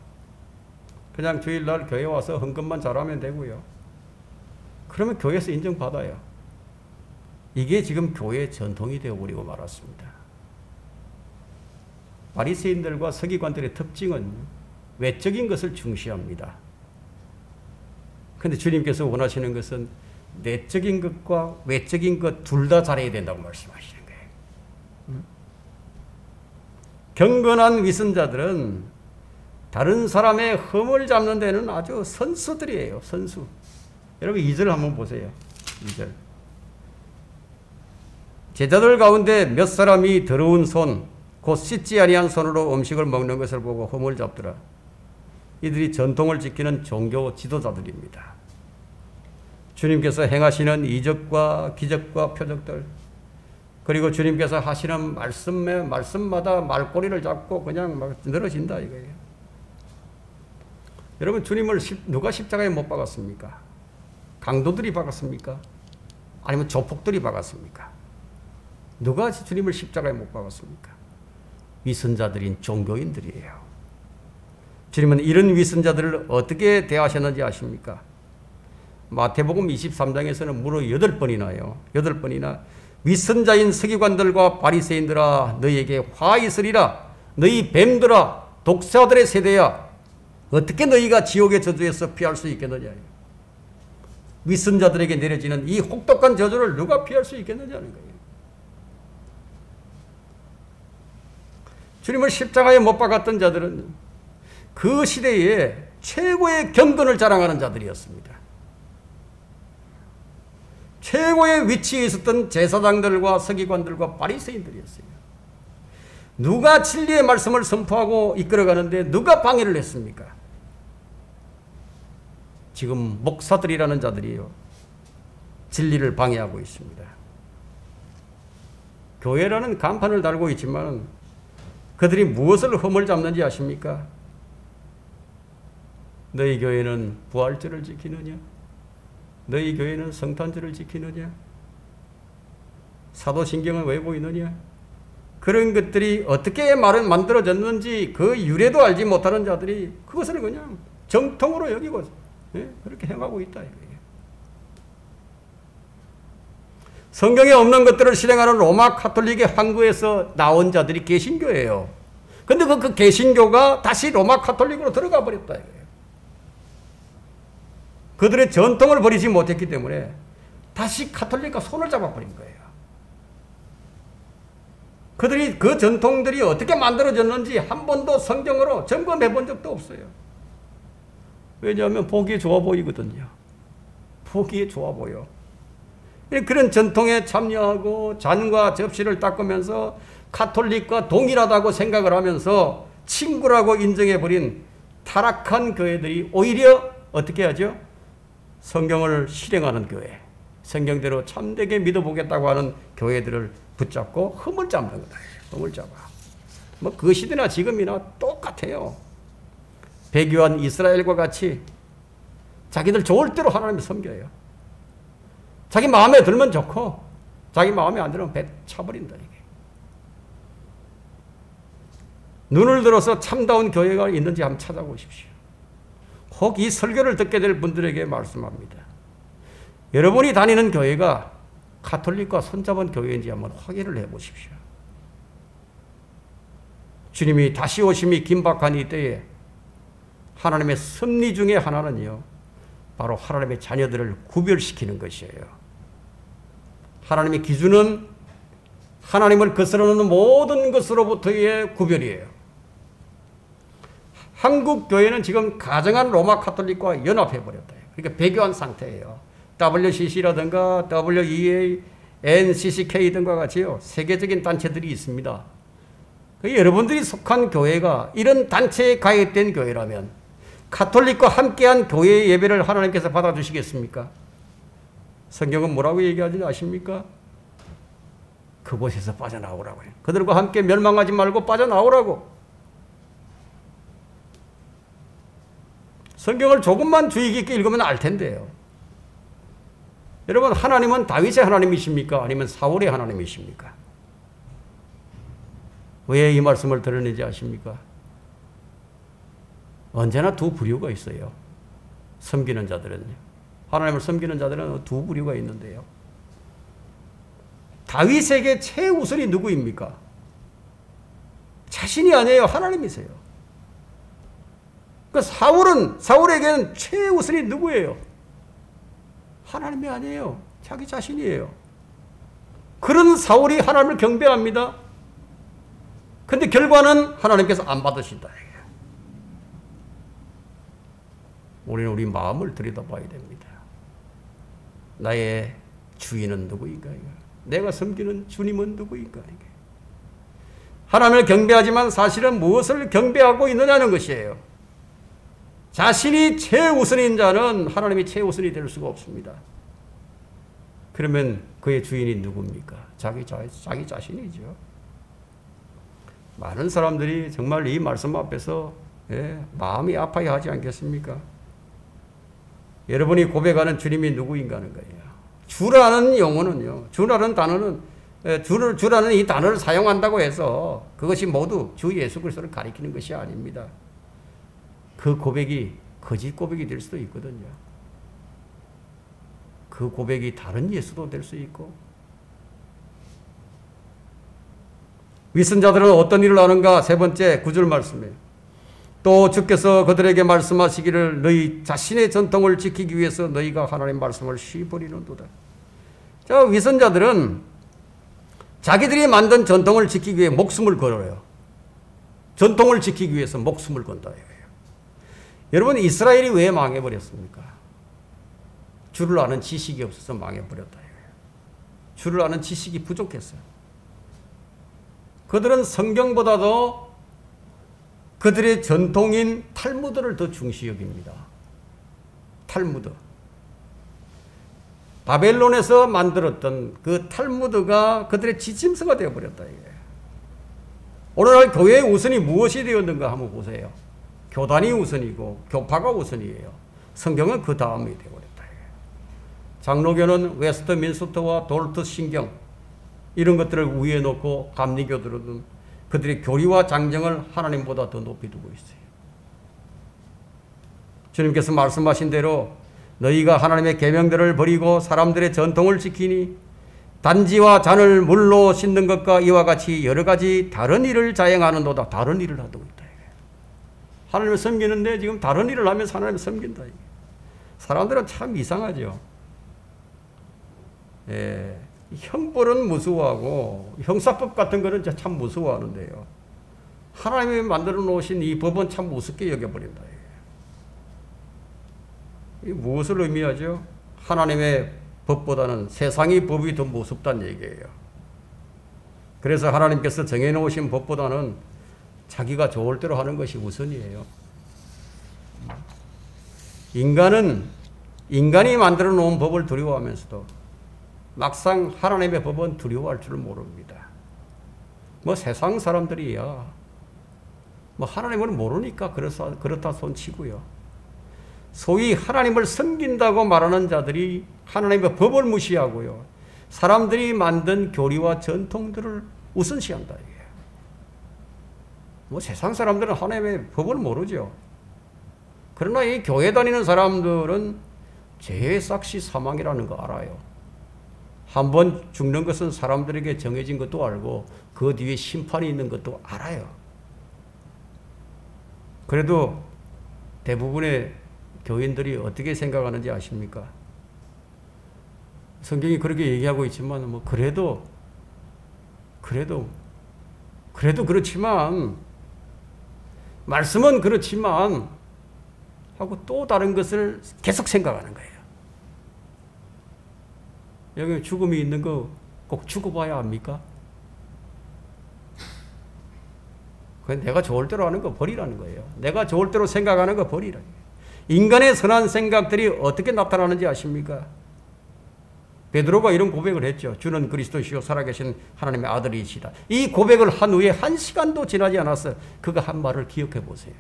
그냥 주일날 교회 와서 헌금만 잘하면 되고요. 그러면 교회에서 인정받아요. 이게 지금 교회의 전통이 되어버리고 말았습니다. 바리새인들과 서기관들의 특징은 외적인 것을 중시합니다. 그런데 주님께서 원하시는 것은 내적인 것과 외적인 것 둘 다 잘해야 된다고 말씀하시는 거예요. 경건한 위선자들은 다른 사람의 흠을 잡는 데는 아주 선수들이에요. 선수. 여러분 2절 한번 보세요. 2절. 제자들 가운데 몇 사람이 더러운 손 곧 씻지 아니한 손으로 음식을 먹는 것을 보고 흠을 잡더라. 이들이 전통을 지키는 종교 지도자들입니다. 주님께서 행하시는 이적과 기적과 표적들 그리고 주님께서 하시는 말씀마다 말꼬리를 잡고 그냥 막 늘어진다 이거예요. 여러분 주님을 누가 십자가에 못 박았습니까? 강도들이 박았습니까? 아니면 조폭들이 박았습니까? 누가 주님을 십자가에 못 박았습니까? 위선자들인 종교인들이에요. 주님은 이런 위선자들을 어떻게 대하셨는지 아십니까? 마태복음 23장에서는 무려 8번이나요. 8번이나 위선자인 서기관들과 바리새인들아 너희에게 화 있으리라. 너희 뱀들아 독사들의 세대야. 어떻게 너희가 지옥의 저주에서 피할 수 있겠느냐. 위선자들에게 내려지는 이 혹독한 저주를 누가 피할 수 있겠느냐는 거예요. 주님을 십자가에 못 박았던 자들은 그 시대에 최고의 경건을 자랑하는 자들이었습니다. 최고의 위치에 있었던 제사장들과 서기관들과 바리새인들이었어요. 누가 진리의 말씀을 선포하고 이끌어가는데 누가 방해를 했습니까? 지금 목사들이라는 자들이요. 진리를 방해하고 있습니다. 교회라는 간판을 달고 있지만 그들이 무엇을 흠을 잡는지 아십니까? 너희 교회는 부활절을 지키느냐? 너희 교회는 성탄절을 지키느냐? 사도신경은 왜 보이느냐? 그런 것들이 어떻게 만들어졌는지 그 유래도 알지 못하는 자들이 그것을 그냥 정통으로 여기고 그렇게 행하고 있다 이거예요. 성경에 없는 것들을 실행하는 로마 카톨릭의 황구에서 나온 자들이 개신교예요. 근데 그 개신교가 다시 로마 카톨릭으로 들어가 버렸다 이거예요. 그들의 전통을 버리지 못했기 때문에 다시 가톨릭과 손을 잡아버린 거예요. 그들이 그 전통들이 어떻게 만들어졌는지 한 번도 성경으로 점검해 본 적도 없어요. 왜냐하면 보기에 좋아 보이거든요. 보기에 좋아 보여. 그런 전통에 참여하고 잔과 접시를 닦으면서 가톨릭과 동일하다고 생각을 하면서 친구라고 인정해버린 타락한 교회들이 오히려 어떻게 하죠? 성경을 실행하는 교회, 성경대로 참되게 믿어보겠다고 하는 교회들을 붙잡고 흠을 잡는 거다. 흠을 잡아. 뭐 그 시대나 지금이나 똑같아요. 배교한 이스라엘과 같이 자기들 좋을 대로 하나님을 섬겨요. 자기 마음에 들면 좋고 자기 마음에 안 들면 배 차버린다. 이게. 눈을 들어서 참다운 교회가 있는지 한번 찾아보십시오. 혹 이 설교를 듣게 될 분들에게 말씀합니다. 여러분이 다니는 교회가 가톨릭과 손잡은 교회인지 한번 확인을 해보십시오. 주님이 다시 오심이 긴박한 이 때에 하나님의 섭리 중에 하나는요, 바로 하나님의 자녀들을 구별시키는 것이에요. 하나님의 기준은 하나님을 거스르는 모든 것으로부터의 구별이에요. 한국 교회는 지금 가정한 로마 가톨릭과 연합해버렸다. 그러니까 배교한 상태예요. WCC라든가 WEA, NCCK 등과 같이요, 세계적인 단체들이 있습니다. 여러분들이 속한 교회가 이런 단체에 가입된 교회라면 가톨릭과 함께한 교회의 예배를 하나님께서 받아주시겠습니까? 성경은 뭐라고 얘기하지 아십니까? 그곳에서 빠져나오라고 해요. 그들과 함께 멸망하지 말고 빠져나오라고. 성경을 조금만 주의 깊게 읽으면 알 텐데요. 여러분, 하나님은 다윗의 하나님이십니까? 아니면 사울의 하나님이십니까? 왜 이 말씀을 드러내지 아십니까? 언제나 두 부류가 있어요. 섬기는 자들은요. 하나님을 섬기는 자들은 두 부류가 있는데요. 다윗에게 최우선이 누구입니까? 자신이 아니에요. 하나님이세요. 그러니까 사울에게는 최우선이 누구예요? 하나님이 아니에요. 자기 자신이에요. 그런 사울이 하나님을 경배합니다. 근데 결과는 하나님께서 안 받으신다. 우리는 우리 마음을 들여다봐야 됩니다. 나의 주인은 누구인가? 내가 섬기는 주님은 누구인가? 하나님을 경배하지만 사실은 무엇을 경배하고 있느냐는 것이에요. 자신이 최우선인 자는 하나님이 최우선이 될 수가 없습니다. 그러면 그의 주인이 누굽니까? 자기 자신이죠. 많은 사람들이 정말 이 말씀 앞에서 마음이 아파야 하지 않겠습니까? 여러분이 고백하는 주님이 누구인가 하는 거예요. 주라는 용어는요, 주라는 단어는, 주라는 이 단어를 사용한다고 해서 그것이 모두 주 예수 그리스도를 가리키는 것이 아닙니다. 그 고백이 거짓 고백이 될 수도 있거든요. 그 고백이 다른 예수도 될 수 있고. 위선자들은 어떤 일을 하는가? 세 번째 9절 말씀이에요. 또 주께서 그들에게 말씀하시기를 너희 자신의 전통을 지키기 위해서 너희가 하나님 말씀을 쉬버리는도다. 자, 위선자들은 자기들이 만든 전통을 지키기 위해 목숨을 걸어요. 전통을 지키기 위해서 목숨을 건다. 여러분, 이스라엘이 왜 망해버렸습니까? 주를 아는 지식이 없어서 망해버렸다. 주를 아는 지식이 부족했어요. 그들은 성경보다도 그들의 전통인 탈무드를 더 중시 여깁니다. 탈무드. 바벨론에서 만들었던 그 탈무드가 그들의 지침서가 되어버렸다. 오늘날 교회의 우선이 무엇이 되었는가 한번 보세요. 교단이 우선이고 교파가 우선이에요. 성경은 그 다음이 되어버렸다. 장로교는 웨스트민스터와 돌트 신경 이런 것들을 위에 놓고 감리교들은 그들의 교리와 장정을 하나님보다 더 높이 두고 있어요. 주님께서 말씀하신 대로 너희가 하나님의 계명들을 버리고 사람들의 전통을 지키니 단지와 잔을 물로 씻는 것과 이와 같이 여러 가지 다른 일을 자행하는도다. 다른 일을 하고 있다. 하나님을 섬기는데 지금 다른 일을 하면서 하나님을 섬긴다. 사람들은 참 이상하죠. 예, 형벌은 무서워하고 형사법 같은 거는 참 무서워하는데요. 하나님이 만들어 놓으신 이 법은 참 우습게 여겨버린다. 이 무엇을 의미하죠? 하나님의 법보다는 세상의 법이 더 무섭다는 얘기예요. 그래서 하나님께서 정해놓으신 법보다는 자기가 좋을 대로 하는 것이 우선이에요. 인간이 만들어 놓은 법을 두려워하면서도 막상 하나님의 법은 두려워할 줄 모릅니다. 뭐 세상 사람들이야 뭐 하나님을 모르니까 그렇다 손치고요. 소위 하나님을 섬긴다고 말하는 자들이 하나님의 법을 무시하고요. 사람들이 만든 교리와 전통들을 우선시한다. 이게. 뭐 세상 사람들은 하나님의 법을 모르죠. 그러나 이 교회 다니는 사람들은 죄의 삭시 사망이라는 거 알아요. 한번 죽는 것은 사람들에게 정해진 것도 알고 그 뒤에 심판이 있는 것도 알아요. 그래도 대부분의 교인들이 어떻게 생각하는지 아십니까? 성경이 그렇게 얘기하고 있지만 뭐 그래도 그렇지만 말씀은 그렇지만 하고 또 다른 것을 계속 생각하는 거예요. 여기 죽음이 있는 거 꼭 죽어봐야 합니까? 그건 내가 좋을 대로 하는 거 버리라는 거예요. 내가 좋을 대로 생각하는 거 버리라는 거예요. 인간의 선한 생각들이 어떻게 나타나는지 아십니까? 베드로가 이런 고백을 했죠. 주는 그리스도시요 살아계신 하나님의 아들이시다. 이 고백을 한 후에 1시간도 지나지 않았어. 그가 한 말을 기억해 보세요.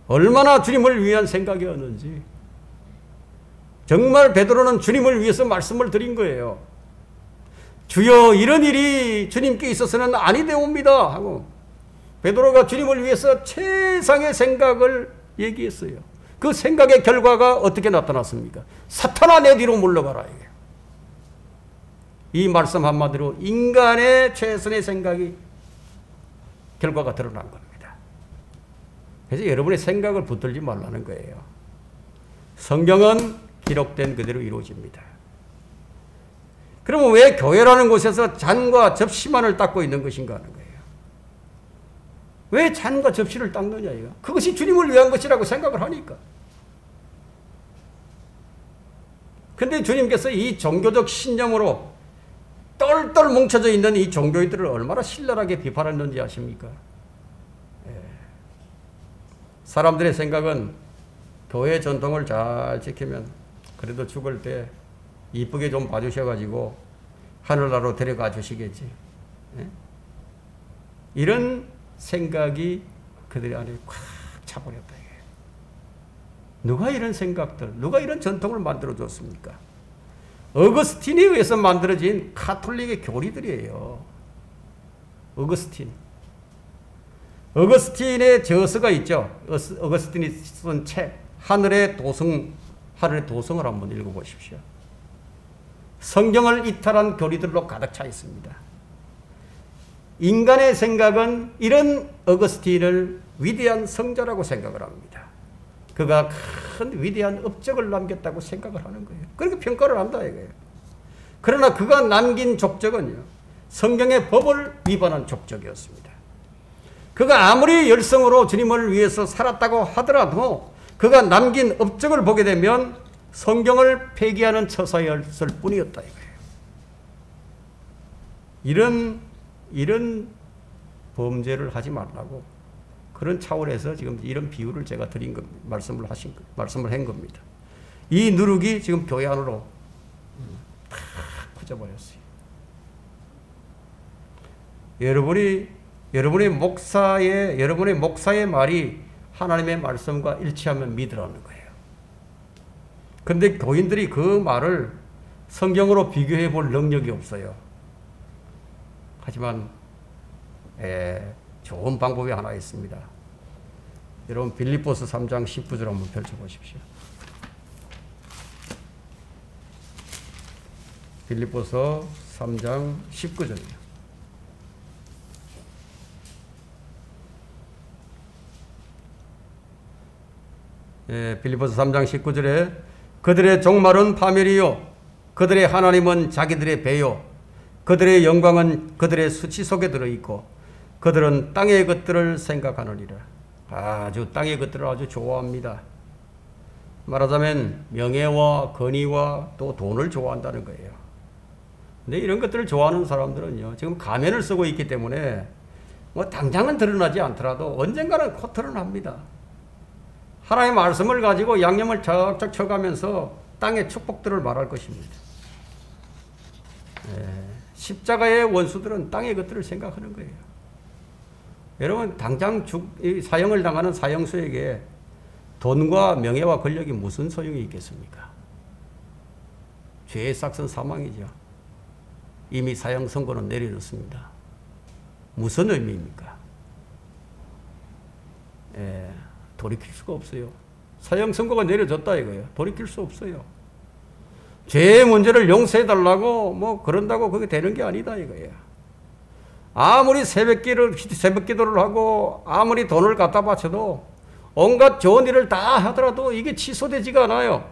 얼마나 주님을 위한 생각이었는지. 정말 베드로는 주님을 위해서 말씀을 드린 거예요. 주여 이런 일이 주님께 있어서는 아니되옵니다 하고 베드로가 주님을 위해서 최상의 생각을 얘기했어요. 그 생각의 결과가 어떻게 나타났습니까? 사탄아 내 뒤로 물러가라. 이 말씀 한마디로 인간의 최선의 생각이 결과가 드러난 겁니다. 그래서 여러분의 생각을 붙들지 말라는 거예요. 성경은 기록된 그대로 이루어집니다. 그러면 왜 교회라는 곳에서 잔과 접시만을 닦고 있는 것인가 하는 거예요. 왜 잔과 접시를 닦느냐 이거. 그것이 주님을 위한 것이라고 생각을 하니까. 근데 주님께서 이 종교적 신념으로 똘똘 뭉쳐져 있는 이 종교인들을 얼마나 신랄하게 비판했는지 아십니까? 사람들의 생각은 교회 전통을 잘 지키면 그래도 죽을 때 이쁘게 좀 봐주셔가지고 하늘나라로 데려가 주시겠지. 이런 생각이 그들의 안에 꽉 차버렸다. 누가 이런 생각들, 누가 이런 전통을 만들어줬습니까? 어거스틴에 의해서 만들어진 카톨릭의 교리들이에요. 어거스틴의 저서가 있죠. 어거스틴이 쓴 책, 하늘의 도성을 한번 읽어보십시오. 성경을 이탈한 교리들로 가득 차 있습니다. 인간의 생각은 이런 어거스틴을 위대한 성자라고 생각을 합니다. 그가 큰 위대한 업적을 남겼다고 생각을 하는 거예요. 그렇게 평가를 한다 이거예요. 그러나 그가 남긴 족적은요, 성경의 법을 위반한 족적이었습니다. 그가 아무리 열성으로 주님을 위해서 살았다고 하더라도 그가 남긴 업적을 보게 되면 성경을 폐기하는 처사였을 뿐이었다 이거예요. 이런 범죄를 하지 말라고 그런 차원에서 지금 이런 비유를 제가 드린 겁니다. 말씀을 한 겁니다. 이 누룩이 지금 교회 안으로 다 퍼져버렸어요. 여러분의 목사의 말이 하나님의 말씀과 일치하면 믿으라는 거예요. 근데 교인들이 그 말을 성경으로 비교해 볼 능력이 없어요. 하지만 좋은 방법이 하나 있습니다. 여러분 빌립보서 3장 19절 한번 펼쳐보십시오. 빌립보서 3장 19절이요. 빌립보서 3장 19절에 그들의 종말은 파멸이요 그들의 하나님은 자기들의 배요 그들의 영광은 그들의 수치 속에 들어있고 그들은 땅의 것들을 생각하느니라. 아주 땅의 것들을 아주 좋아합니다. 말하자면 명예와 권위와 또 돈을 좋아한다는 거예요. 근데 이런 것들을 좋아하는 사람들은요 지금 가면을 쓰고 있기 때문에 뭐 당장은 드러나지 않더라도 언젠가는 곧 드러납니다. 하나님의 말씀을 가지고 양념을 척척 쳐가면서 땅의 축복들을 말할 것입니다. 십자가의 원수들은 땅의 것들을 생각하는 거예요. 여러분 당장 사형을 당하는 사형수에게 돈과 명예와 권력이 무슨 소용이 있겠습니까? 죄의 삭은 사망이죠. 이미 사형 선고는 내려졌습니다. 무슨 의미입니까? 돌이킬 수가 없어요. 사형 선고가 내려졌다 이거예요. 돌이킬 수 없어요. 죄의 문제를 용서해달라고 뭐 그런다고 그게 되는 게 아니다 이거예요. 아무리 새벽 기도를 하고 아무리 돈을 갖다 바쳐도 온갖 좋은 일을 다 하더라도 이게 취소되지가 않아요.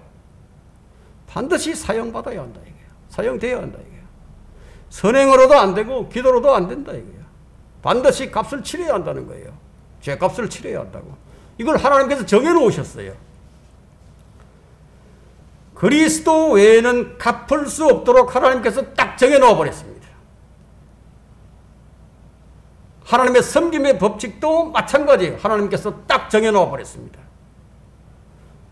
반드시 사형받아야 한다 이거예요. 사형돼야 한다 이거예요. 선행으로도 안 되고 기도로도 안 된다 이거예요. 반드시 값을 치러야 한다는 거예요. 죄값을 치러야 한다고. 이걸 하나님께서 정해놓으셨어요. 그리스도 외에는 갚을 수 없도록 하나님께서 딱 정해놓아 버렸습니다. 하나님의 섬김의 법칙도 마찬가지 하나님께서 딱 정해놓아 버렸습니다.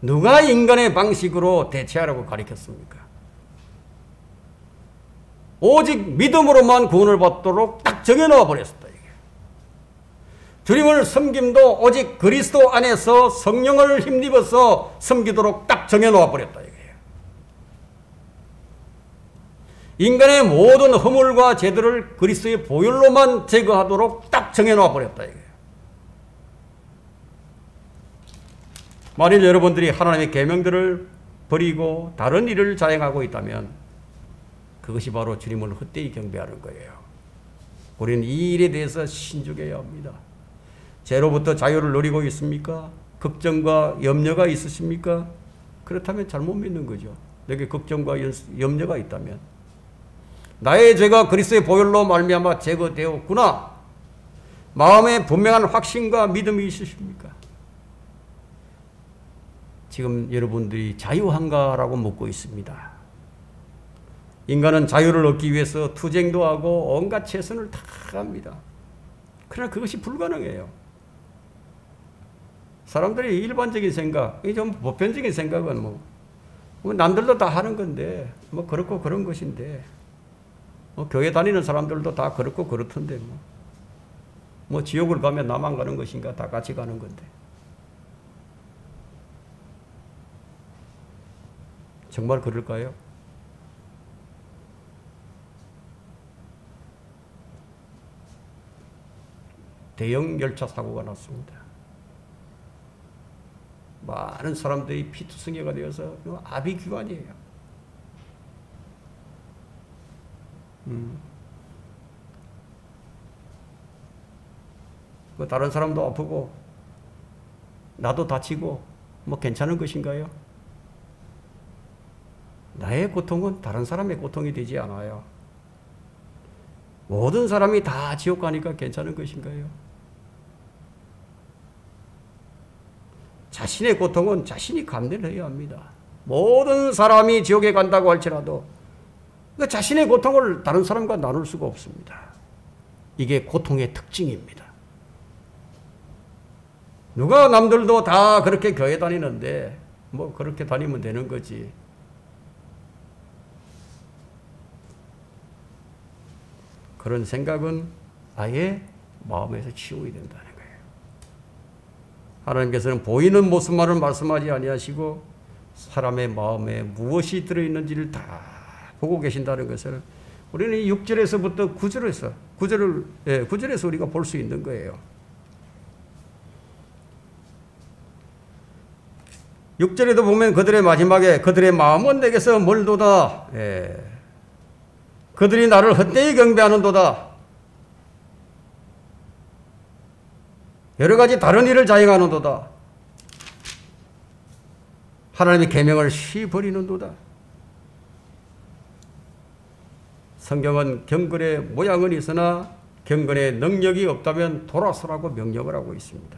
누가 인간의 방식으로 대체하라고 가르쳤습니까? 오직 믿음으로만 구원을 받도록 딱 정해놓아 버렸습니다. 주님을 섬김도 오직 그리스도 안에서 성령을 힘입어서 섬기도록 딱 정해놓아 버렸다 이거예요. 인간의 모든 허물과 죄들을 그리스도의 보혈로만 제거하도록 딱 정해놓아 버렸다 이거예요. 만일 여러분들이 하나님의 계명들을 버리고 다른 일을 자행하고 있다면 그것이 바로 주님을 헛되이 경배하는 거예요. 우리는 이 일에 대해서 신중해야 합니다. 죄로부터 자유를 누리고 있습니까? 걱정과 염려가 있으십니까? 그렇다면 잘못 믿는 거죠. 내게 걱정과 염려가 있다면 나의 죄가 그리스도의 보혈로 말미암아 제거되었구나. 마음에 분명한 확신과 믿음이 있으십니까? 지금 여러분들이 자유한가라고 묻고 있습니다. 인간은 자유를 얻기 위해서 투쟁도 하고 온갖 최선을 다 합니다. 그러나 그것이 불가능해요. 사람들이 일반적인 생각, 좀 보편적인 생각은 뭐 남들도 다 하는 건데, 뭐 그렇고 그런 것인데, 뭐 교회 다니는 사람들도 다 그렇고 그렇던데, 뭐 지옥을 가면 나만 가는 것인가, 다 같이 가는 건데. 정말 그럴까요? 대형 열차 사고가 났습니다. 많은 사람들이 피투성이가 되어서 아비규환이에요. 다른 사람도 아프고 나도 다치고 뭐 괜찮은 것인가요? 나의 고통은 다른 사람의 고통이 되지 않아요. 모든 사람이 다 지옥 가니까 괜찮은 것인가요? 자신의 고통은 자신이 감내를 해야 합니다. 모든 사람이 지옥에 간다고 할지라도 자신의 고통을 다른 사람과 나눌 수가 없습니다. 이게 고통의 특징입니다. 누가 남들도 다 그렇게 교회 다니는데 뭐 그렇게 다니면 되는 거지. 그런 생각은 아예 마음에서 치워야 된다는 거예요. 하나님께서는 보이는 모습만을 말씀하지 아니하시고 사람의 마음에 무엇이 들어있는지를 다 보고 계신다는 것을 우리는 6절에서부터 9절에서 우리가 볼 수 있는 거예요. 6절에도 보면 그들의 마지막에 그들의 마음은 내게서 멀도다. 그들이 나를 헛되이 경배하는도다. 여러 가지 다른 일을 자행하는도다. 하나님의 계명을 쉬버리는도다. 성경은 경건의 모양은 있으나 경건의 능력이 없다면 돌아서라고 명령을 하고 있습니다.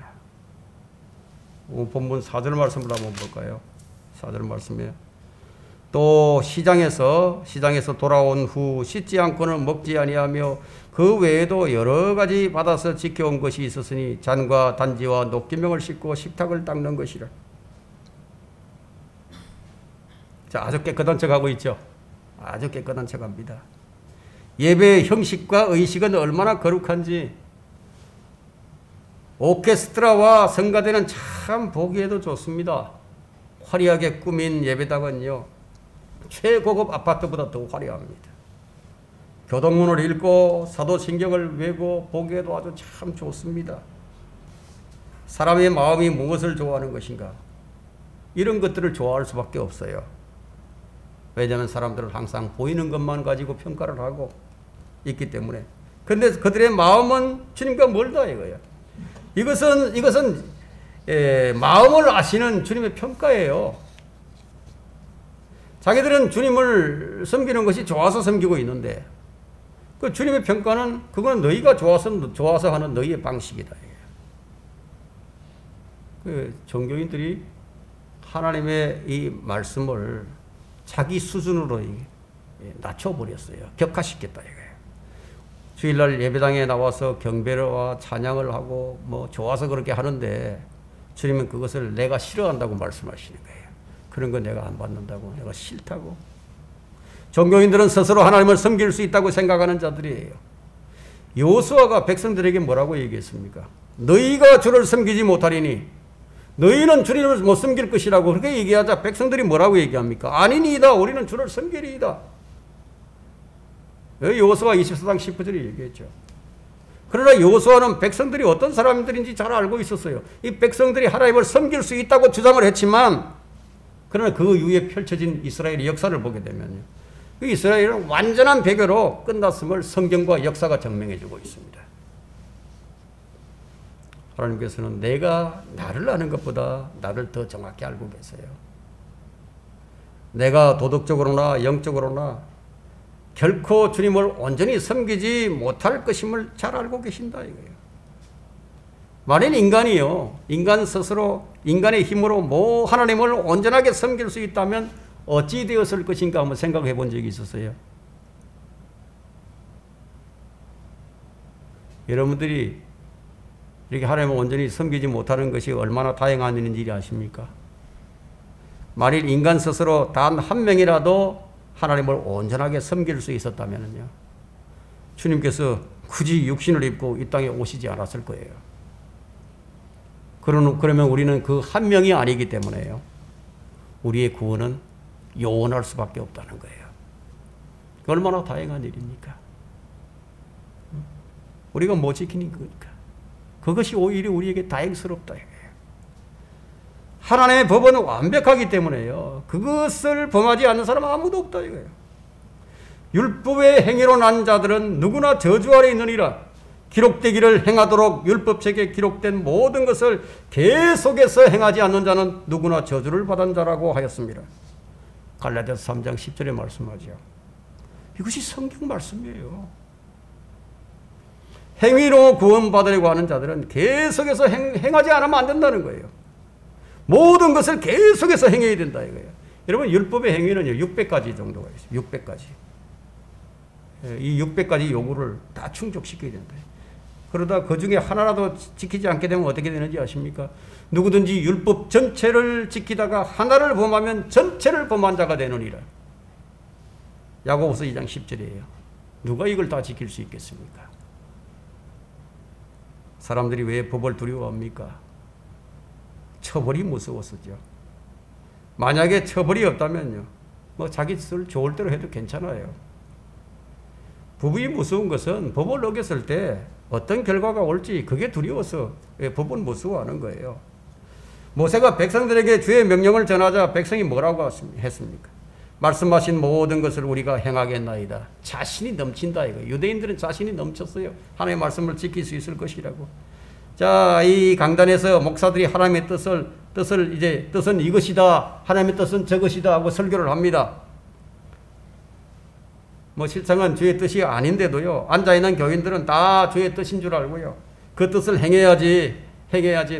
본문 4절 말씀을 한번 볼까요? 4절 말씀에 또 시장에서 돌아온 후 씻지 않고는 먹지 아니하며 그 외에도 여러 가지 받아서 지켜온 것이 있었으니 잔과 단지와 녹기명을 씻고 식탁을 닦는 것이라. 자, 아주 깨끗한 척하고 있죠. 아주 깨끗한 척합니다. 예배의 형식과 의식은 얼마나 거룩한지 오케스트라와 성가대는 참 보기에도 좋습니다. 화려하게 꾸민 예배당은요, 최고급 아파트보다 더 화려합니다. 교동문을 읽고 사도신경을 외고 보기에도 아주 참 좋습니다. 사람의 마음이 무엇을 좋아하는 것인가? 이런 것들을 좋아할 수밖에 없어요. 왜냐하면 사람들은 항상 보이는 것만 가지고 평가를 하고 있기 때문에. 그런데 그들의 마음은 주님과 멀다 이거예요. 이것은 마음을 아시는 주님의 평가예요. 자기들은 주님을 섬기는 것이 좋아서 섬기고 있는데 그 주님의 평가는 그건 너희가 좋아서 하는 너희의 방식이다. 그 종교인들이 하나님의 이 말씀을 자기 수준으로 낮춰버렸어요. 격화시켰다 이거예요. 주일날 예배당에 나와서 경배와 찬양을 하고 뭐 좋아서 그렇게 하는데 주님은 그것을 내가 싫어한다고 말씀하시는 거예요. 그런 거 내가 안 받는다고, 내가 싫다고. 종교인들은 스스로 하나님을 섬길 수 있다고 생각하는 자들이에요. 여호수아가 백성들에게 뭐라고 얘기했습니까? 너희가 주를 섬기지 못하리니 너희는 주님을 못 섬길 것이라고 그렇게 얘기하자 백성들이 뭐라고 얘기합니까? 아니니이다, 우리는 주를 섬기리이다. 여호수아 24장 19절에 얘기했죠. 그러나 여호수아는 백성들이 어떤 사람들인지 잘 알고 있었어요. 이 백성들이 하나님을 섬길 수 있다고 주장을 했지만 그러나 그 이후에 펼쳐진 이스라엘의 역사를 보게 되면요, 그 이스라엘은 완전한 배교로 끝났음을 성경과 역사가 증명해주고 있습니다. 하나님께서는 내가 나를 아는 것보다 나를 더 정확히 알고 계세요. 내가 도덕적으로나 영적으로나 결코 주님을 온전히 섬기지 못할 것임을 잘 알고 계신다 이거예요. 만일 인간이요, 인간 스스로 인간의 힘으로 하나님을 온전하게 섬길 수 있다면 어찌 되었을 것인가 한번 생각해 본 적이 있었어요. 여러분들이 이렇게 하나님을 온전히 섬기지 못하는 것이 얼마나 다행한 일인지 아십니까? 만일 인간 스스로 단 한 명이라도 하나님을 온전하게 섬길 수 있었다면요, 주님께서 굳이 육신을 입고 이 땅에 오시지 않았을 거예요. 그러면 우리는 그 한 명이 아니기 때문에요, 우리의 구원은 요원할 수밖에 없다는 거예요. 얼마나 다행한 일입니까? 우리가 못 지키는 거니까. 그것이 오히려 우리에게 다행스럽다 이거예요. 하나님의 법은 완벽하기 때문에요, 그것을 범하지 않는 사람은 아무도 없다 이거예요. 율법의 행위로 난 자들은 누구나 저주 아래 있느니라. 기록되기를 행하도록 율법책에 기록된 모든 것을 계속해서 행하지 않는 자는 누구나 저주를 받은 자라고 하였습니다. 갈라디아서 3장 10절에 말씀하죠. 이것이 성경 말씀이에요. 행위로 구원받으려고 하는 자들은 계속해서 행하지 않으면 안 된다는 거예요. 모든 것을 계속해서 행해야 된다 이거예요. 여러분, 율법의 행위는요 600가지 정도가 있어요. 600가지. 이 600가지 요구를 다 충족시켜야 된다. 그러다 그 중에 하나라도 지키지 않게 되면 어떻게 되는지 아십니까? 누구든지 율법 전체를 지키다가 하나를 범하면 전체를 범한 자가 되느니라. 야고보서 2장 10절이에요. 누가 이걸 다 지킬 수 있겠습니까? 사람들이 왜 법을 두려워합니까? 처벌이 무서웠었죠. 만약에 처벌이 없다면요, 뭐 자기 뜻을 좋을 대로 해도 괜찮아요. 법이 무서운 것은 법을 어겼을 때 어떤 결과가 올지 그게 두려워서 법을 무서워하는 거예요. 모세가 백성들에게 주의 명령을 전하자 백성이 뭐라고 했습니까? 말씀하신 모든 것을 우리가 행하겠나이다. 자신이 넘친다 이거. 유대인들은 자신이 넘쳤어요. 하나님의 말씀을 지킬 수 있을 것이라고. 자, 이 강단에서 목사들이 하나님의 뜻은 이것이다, 하나님의 뜻은 저것이다 하고 설교를 합니다. 뭐 실상은 주의 뜻이 아닌데도요, 앉아있는 교인들은 다 주의 뜻인 줄 알고요, 그 뜻을 행해야지,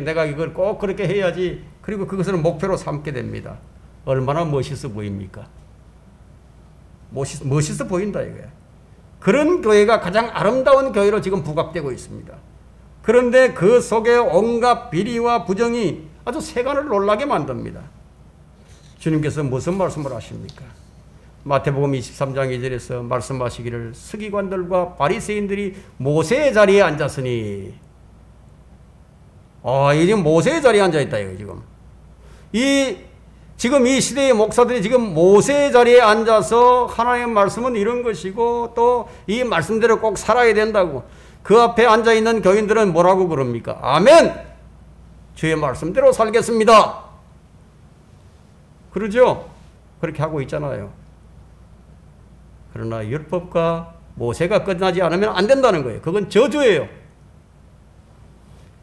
내가 이걸 꼭 그렇게 해야지, 그리고 그것을 목표로 삼게 됩니다. 얼마나 멋있어 보입니까? 멋있어 보인다 이거야. 그런 교회가 가장 아름다운 교회로 지금 부각되고 있습니다. 그런데 그 속에 온갖 비리와 부정이 아주 세간을 놀라게 만듭니다. 주님께서 무슨 말씀을 하십니까? 마태복음 23장 2절에서 말씀하시기를 서기관들과 바리새인들이 모세의 자리에 앉았으니, 지금 모세의 자리에 앉아있다 이거 지금 이 시대의 목사들이 지금 모세의 자리에 앉아서 하나님의 말씀은 이런 것이고 또 이 말씀대로 꼭 살아야 된다고, 그 앞에 앉아있는 교인들은 뭐라고 그럽니까? 아멘! 주의 말씀대로 살겠습니다. 그러죠? 그렇게 하고 있잖아요. 그러나 율법과 모세가 끝나지 않으면 안 된다는 거예요. 그건 저주예요.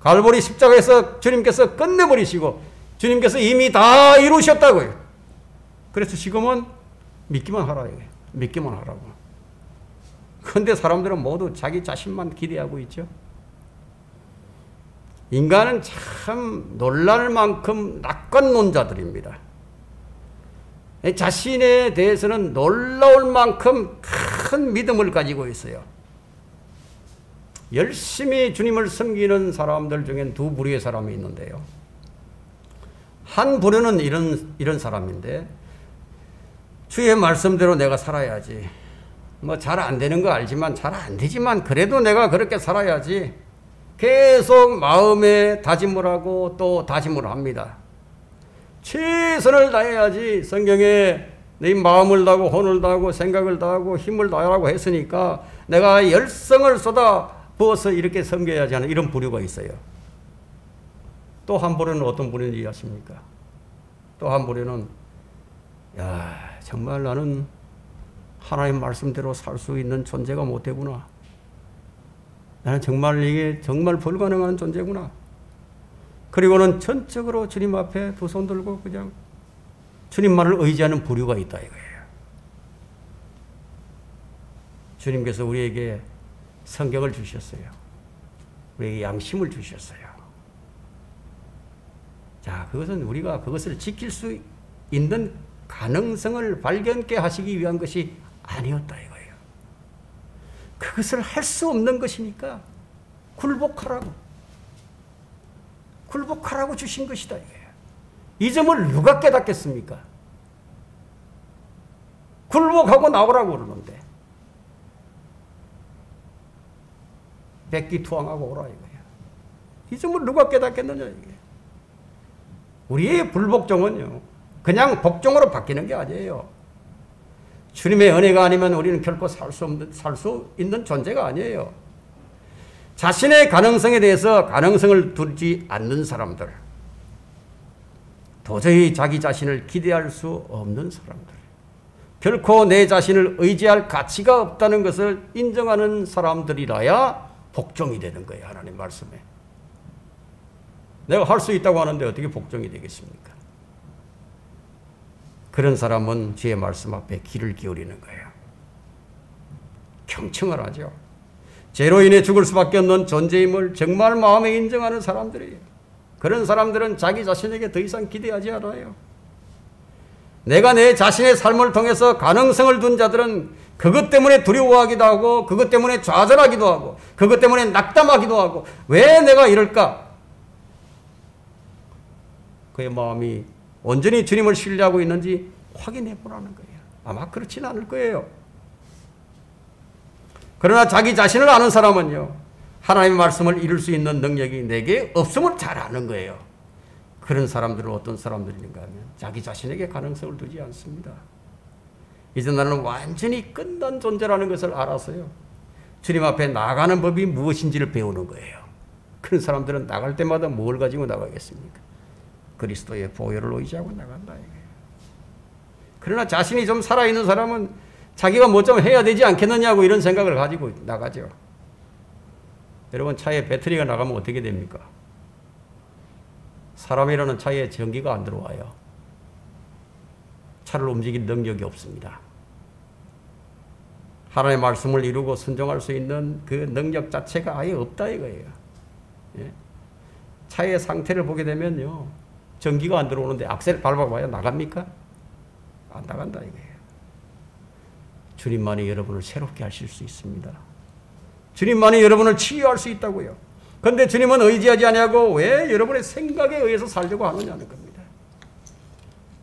갈보리 십자가에서 주님께서 끝내버리시고 주님께서 이미 다 이루셨다고요. 그래서 지금은 믿기만 하라 이거예요. 믿기만 하라고. 그런데 사람들은 모두 자기 자신만 기대하고 있죠. 인간은 참 놀랄 만큼 낙관론자들입니다. 자신에 대해서는 놀라울 만큼 큰 믿음을 가지고 있어요. 열심히 주님을 섬기는 사람들 중엔 두 부류의 사람이 있는데요. 한 부류는 이런 사람인데, 주의 말씀대로 내가 살아야지. 뭐 잘 안 되는 거 알지만, 잘 안 되지만 그래도 내가 그렇게 살아야지. 계속 마음에 다짐을 하고 또 다짐을 합니다. 최선을 다해야지. 성경에 네 마음을 다하고 혼을 다하고 생각을 다하고 힘을 다하라고 했으니까 내가 열성을 쏟아 부어서 이렇게 섬겨야지 하는 이런 부류가 있어요. 또 한 부류는 어떤 부류인지 아십니까? 또 한 부류는, 정말 나는 하나님 말씀대로 살 수 있는 존재가 못 되구나. 나는 정말 이게 정말 불가능한 존재구나. 그리고는 전적으로 주님 앞에 두 손 들고 그냥 주님만을 의지하는 부류가 있다 이거예요. 주님께서 우리에게 성경을 주셨어요. 우리에게 양심을 주셨어요. 자, 그것은 우리가 그것을 지킬 수 있는 가능성을 발견케 하시기 위한 것이 아니었다 이거예요. 그것을 할 수 없는 것이니까 굴복하라고 주신 것이다 이거예요. 이 점을 누가 깨닫겠습니까? 굴복하고 나오라고 그러는데 백기투항하고 오라 이거예요. 이 점을 누가 깨닫겠느냐 이게. 우리의 불복종은요, 그냥 복종으로 바뀌는 게 아니에요. 주님의 은혜가 아니면 우리는 결코 살 수 있는 존재가 아니에요. 자신의 가능성에 대해서 가능성을 두지 않는 사람들, 도저히 자기 자신을 기대할 수 없는 사람들, 결코 내 자신을 의지할 가치가 없다는 것을 인정하는 사람들이라야 복종이 되는 거예요. 하나님 말씀에. 내가 할 수 있다고 하는데 어떻게 복종이 되겠습니까? 그런 사람은 주의 말씀 앞에 귀를 기울이는 거예요. 경청을 하죠. 죄로 인해 죽을 수밖에 없는 존재임을 정말 마음에 인정하는 사람들이에요. 그런 사람들은 자기 자신에게 더 이상 기대하지 않아요. 내가 내 자신의 삶을 통해서 가능성을 둔 자들은 그것 때문에 두려워하기도 하고, 그것 때문에 좌절하기도 하고, 그것 때문에 낙담하기도 하고, 왜 내가 이럴까? 그의 마음이 온전히 주님을 신뢰하고 있는지 확인해 보라는 거예요. 아마 그렇지는 않을 거예요. 그러나 자기 자신을 아는 사람은요, 하나님의 말씀을 이룰 수 있는 능력이 내게 없음을 잘 아는 거예요. 그런 사람들은 어떤 사람들인가 하면 자기 자신에게 가능성을 두지 않습니다. 이제 나는 완전히 끝난 존재라는 것을 알아서요, 주님 앞에 나가는 법이 무엇인지를 배우는 거예요. 그런 사람들은 나갈 때마다 뭘 가지고 나가겠습니까? 그리스도의 보혈을 의지하고 나간다 이거예요. 그러나 자신이 좀 살아있는 사람은 자기가 뭐 좀 해야 되지 않겠느냐고 이런 생각을 가지고 나가죠. 여러분 차에 배터리가 나가면 어떻게 됩니까? 사람이라는 차에 전기가 안 들어와요. 차를 움직일 능력이 없습니다. 하나님의 말씀을 이루고 순종할 수 있는 그 능력 자체가 아예 없다 이거예요. 예? 차의 상태를 보게 되면요, 전기가 안 들어오는데 악셀 밟아봐야 나갑니까? 안 나간다 이거예요. 주님만이 여러분을 새롭게 하실 수 있습니다. 주님만이 여러분을 치유할 수 있다고요. 그런데 주님은 의지하지 아니하고 왜 여러분의 생각에 의해서 살려고 하느냐는 겁니다.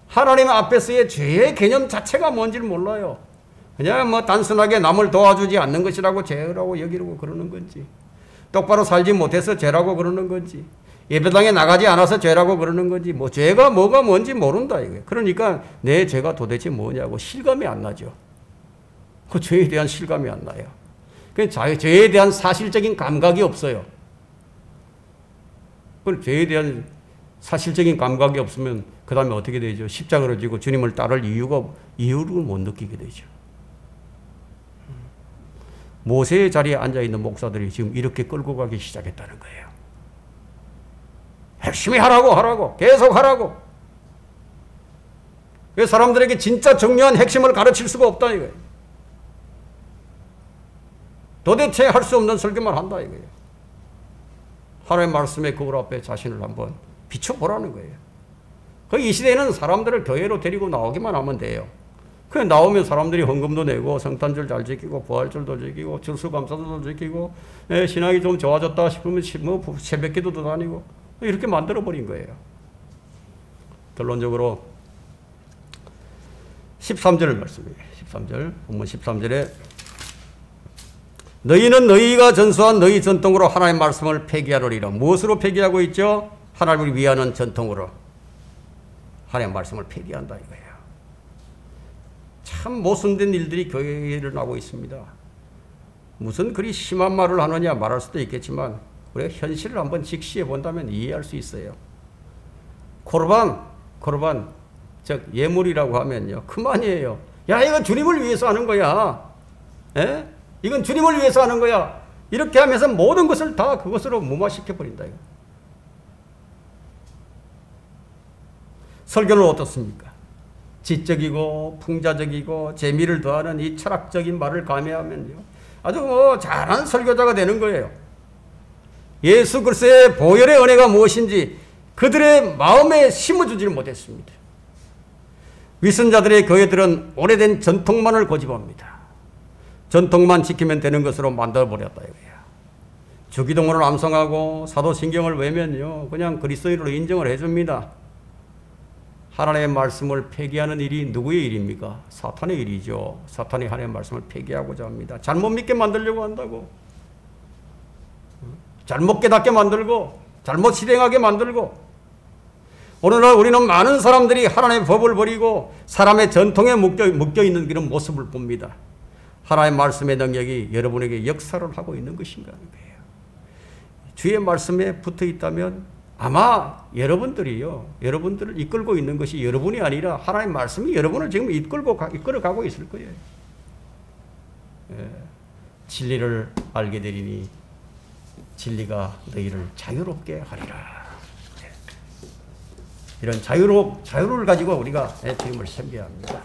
하나님 앞에서의 죄의 개념 자체가 뭔지를 몰라요. 그냥 뭐 단순하게 남을 도와주지 않는 것이라고 죄라고 여기려고 그러는 건지, 똑바로 살지 못해서 죄라고 그러는 건지, 예배당에 나가지 않아서 죄라고 그러는 건지, 뭐 죄가 뭐가 뭔지 모른다 이거예요. 그러니까 내 죄가 도대체 뭐냐고 실감이 안 나죠. 그 죄에 대한 실감이 안 나요. 그 죄에 대한 사실적인 감각이 없어요. 그 죄에 대한 사실적인 감각이 없으면 그 다음에 어떻게 되죠? 십자가를 지고 주님을 따를 이유를 못 느끼게 되죠. 모세의 자리에 앉아있는 목사들이 지금 이렇게 끌고 가기 시작했다는 거예요. 열심히 하라고 계속 하라고. 그 사람들에게 진짜 중요한 핵심을 가르칠 수가 없다 이거예요. 도대체 할 수 없는 설교만 한다 이거예요. 하나님의 말씀의 거울 앞에 자신을 한번 비춰보라는 거예요. 이 시대에는 사람들을 교회로 데리고 나오기만 하면 돼요. 그 나오면 사람들이 헌금도 내고 성탄절 잘 지키고 부활절도 지키고 추수감사절도 지키고, 신앙이 좀 좋아졌다 싶으면 뭐 새벽기도도 다니고 이렇게 만들어버린 거예요. 결론적으로 13절 말씀이에요. 13절 본문 13절에 너희는 너희가 전수한 너희 전통으로 하나님의 말씀을 폐기하려리라. 무엇으로 폐기하고 있죠? 하나님을 위하는 전통으로 하나님의 말씀을 폐기한다 이거예요. 참 모순된 일들이 교회에 일어나고 있습니다. 무슨 그리 심한 말을 하느냐 말할 수도 있겠지만 우리가 현실을 한번 직시해 본다면 이해할 수 있어요. 코르반 즉 예물이라고 하면요, 그만이에요. 야, 이건 주님을 위해서 하는 거야. 에? 이건 주님을 위해서 하는 거야. 이렇게 하면서 모든 것을 다 그것으로 무마시켜버린다. 이거. 설교는 어떻습니까? 지적이고 풍자적이고 재미를 더하는 이 철학적인 말을 가미하면요, 아주 뭐 잘한 설교자가 되는 거예요. 예수 그리스도의 보혈의 은혜가 무엇인지 그들의 마음에 심어주지를 못했습니다. 위선자들의 교회들은 오래된 전통만을 고집합니다. 전통만 지키면 되는 것으로 만들어버렸다 이거야. 주기도문을 암송하고 사도신경을 외면요, 그냥 그리스도인으로 인정을 해줍니다. 하나님의 말씀을 폐기하는 일이 누구의 일입니까? 사탄의 일이죠. 사탄이 하나님의 말씀을 폐기하고자 합니다. 잘못 믿게 만들려고 한다고. 잘못 깨닫게 만들고 잘못 실행하게 만들고. 오늘날 우리는 많은 사람들이 하나님의 법을 버리고 사람의 전통에 묶여있는 그런 모습을 봅니다. 하나님의 말씀의 능력이 여러분에게 역사를 하고 있는 것인가 하는 거예요. 주의 말씀에 붙어 있다면 아마 여러분들을 이끌고 있는 것이 여러분이 아니라 하나님의 말씀이 여러분을 지금 이끌어가고 있을 거예요. 예. 진리를 알게 되리니 진리가 너희를 자유롭게 하리라. 이런 자유를 가지고 우리가 주님을 섬겨야 합니다.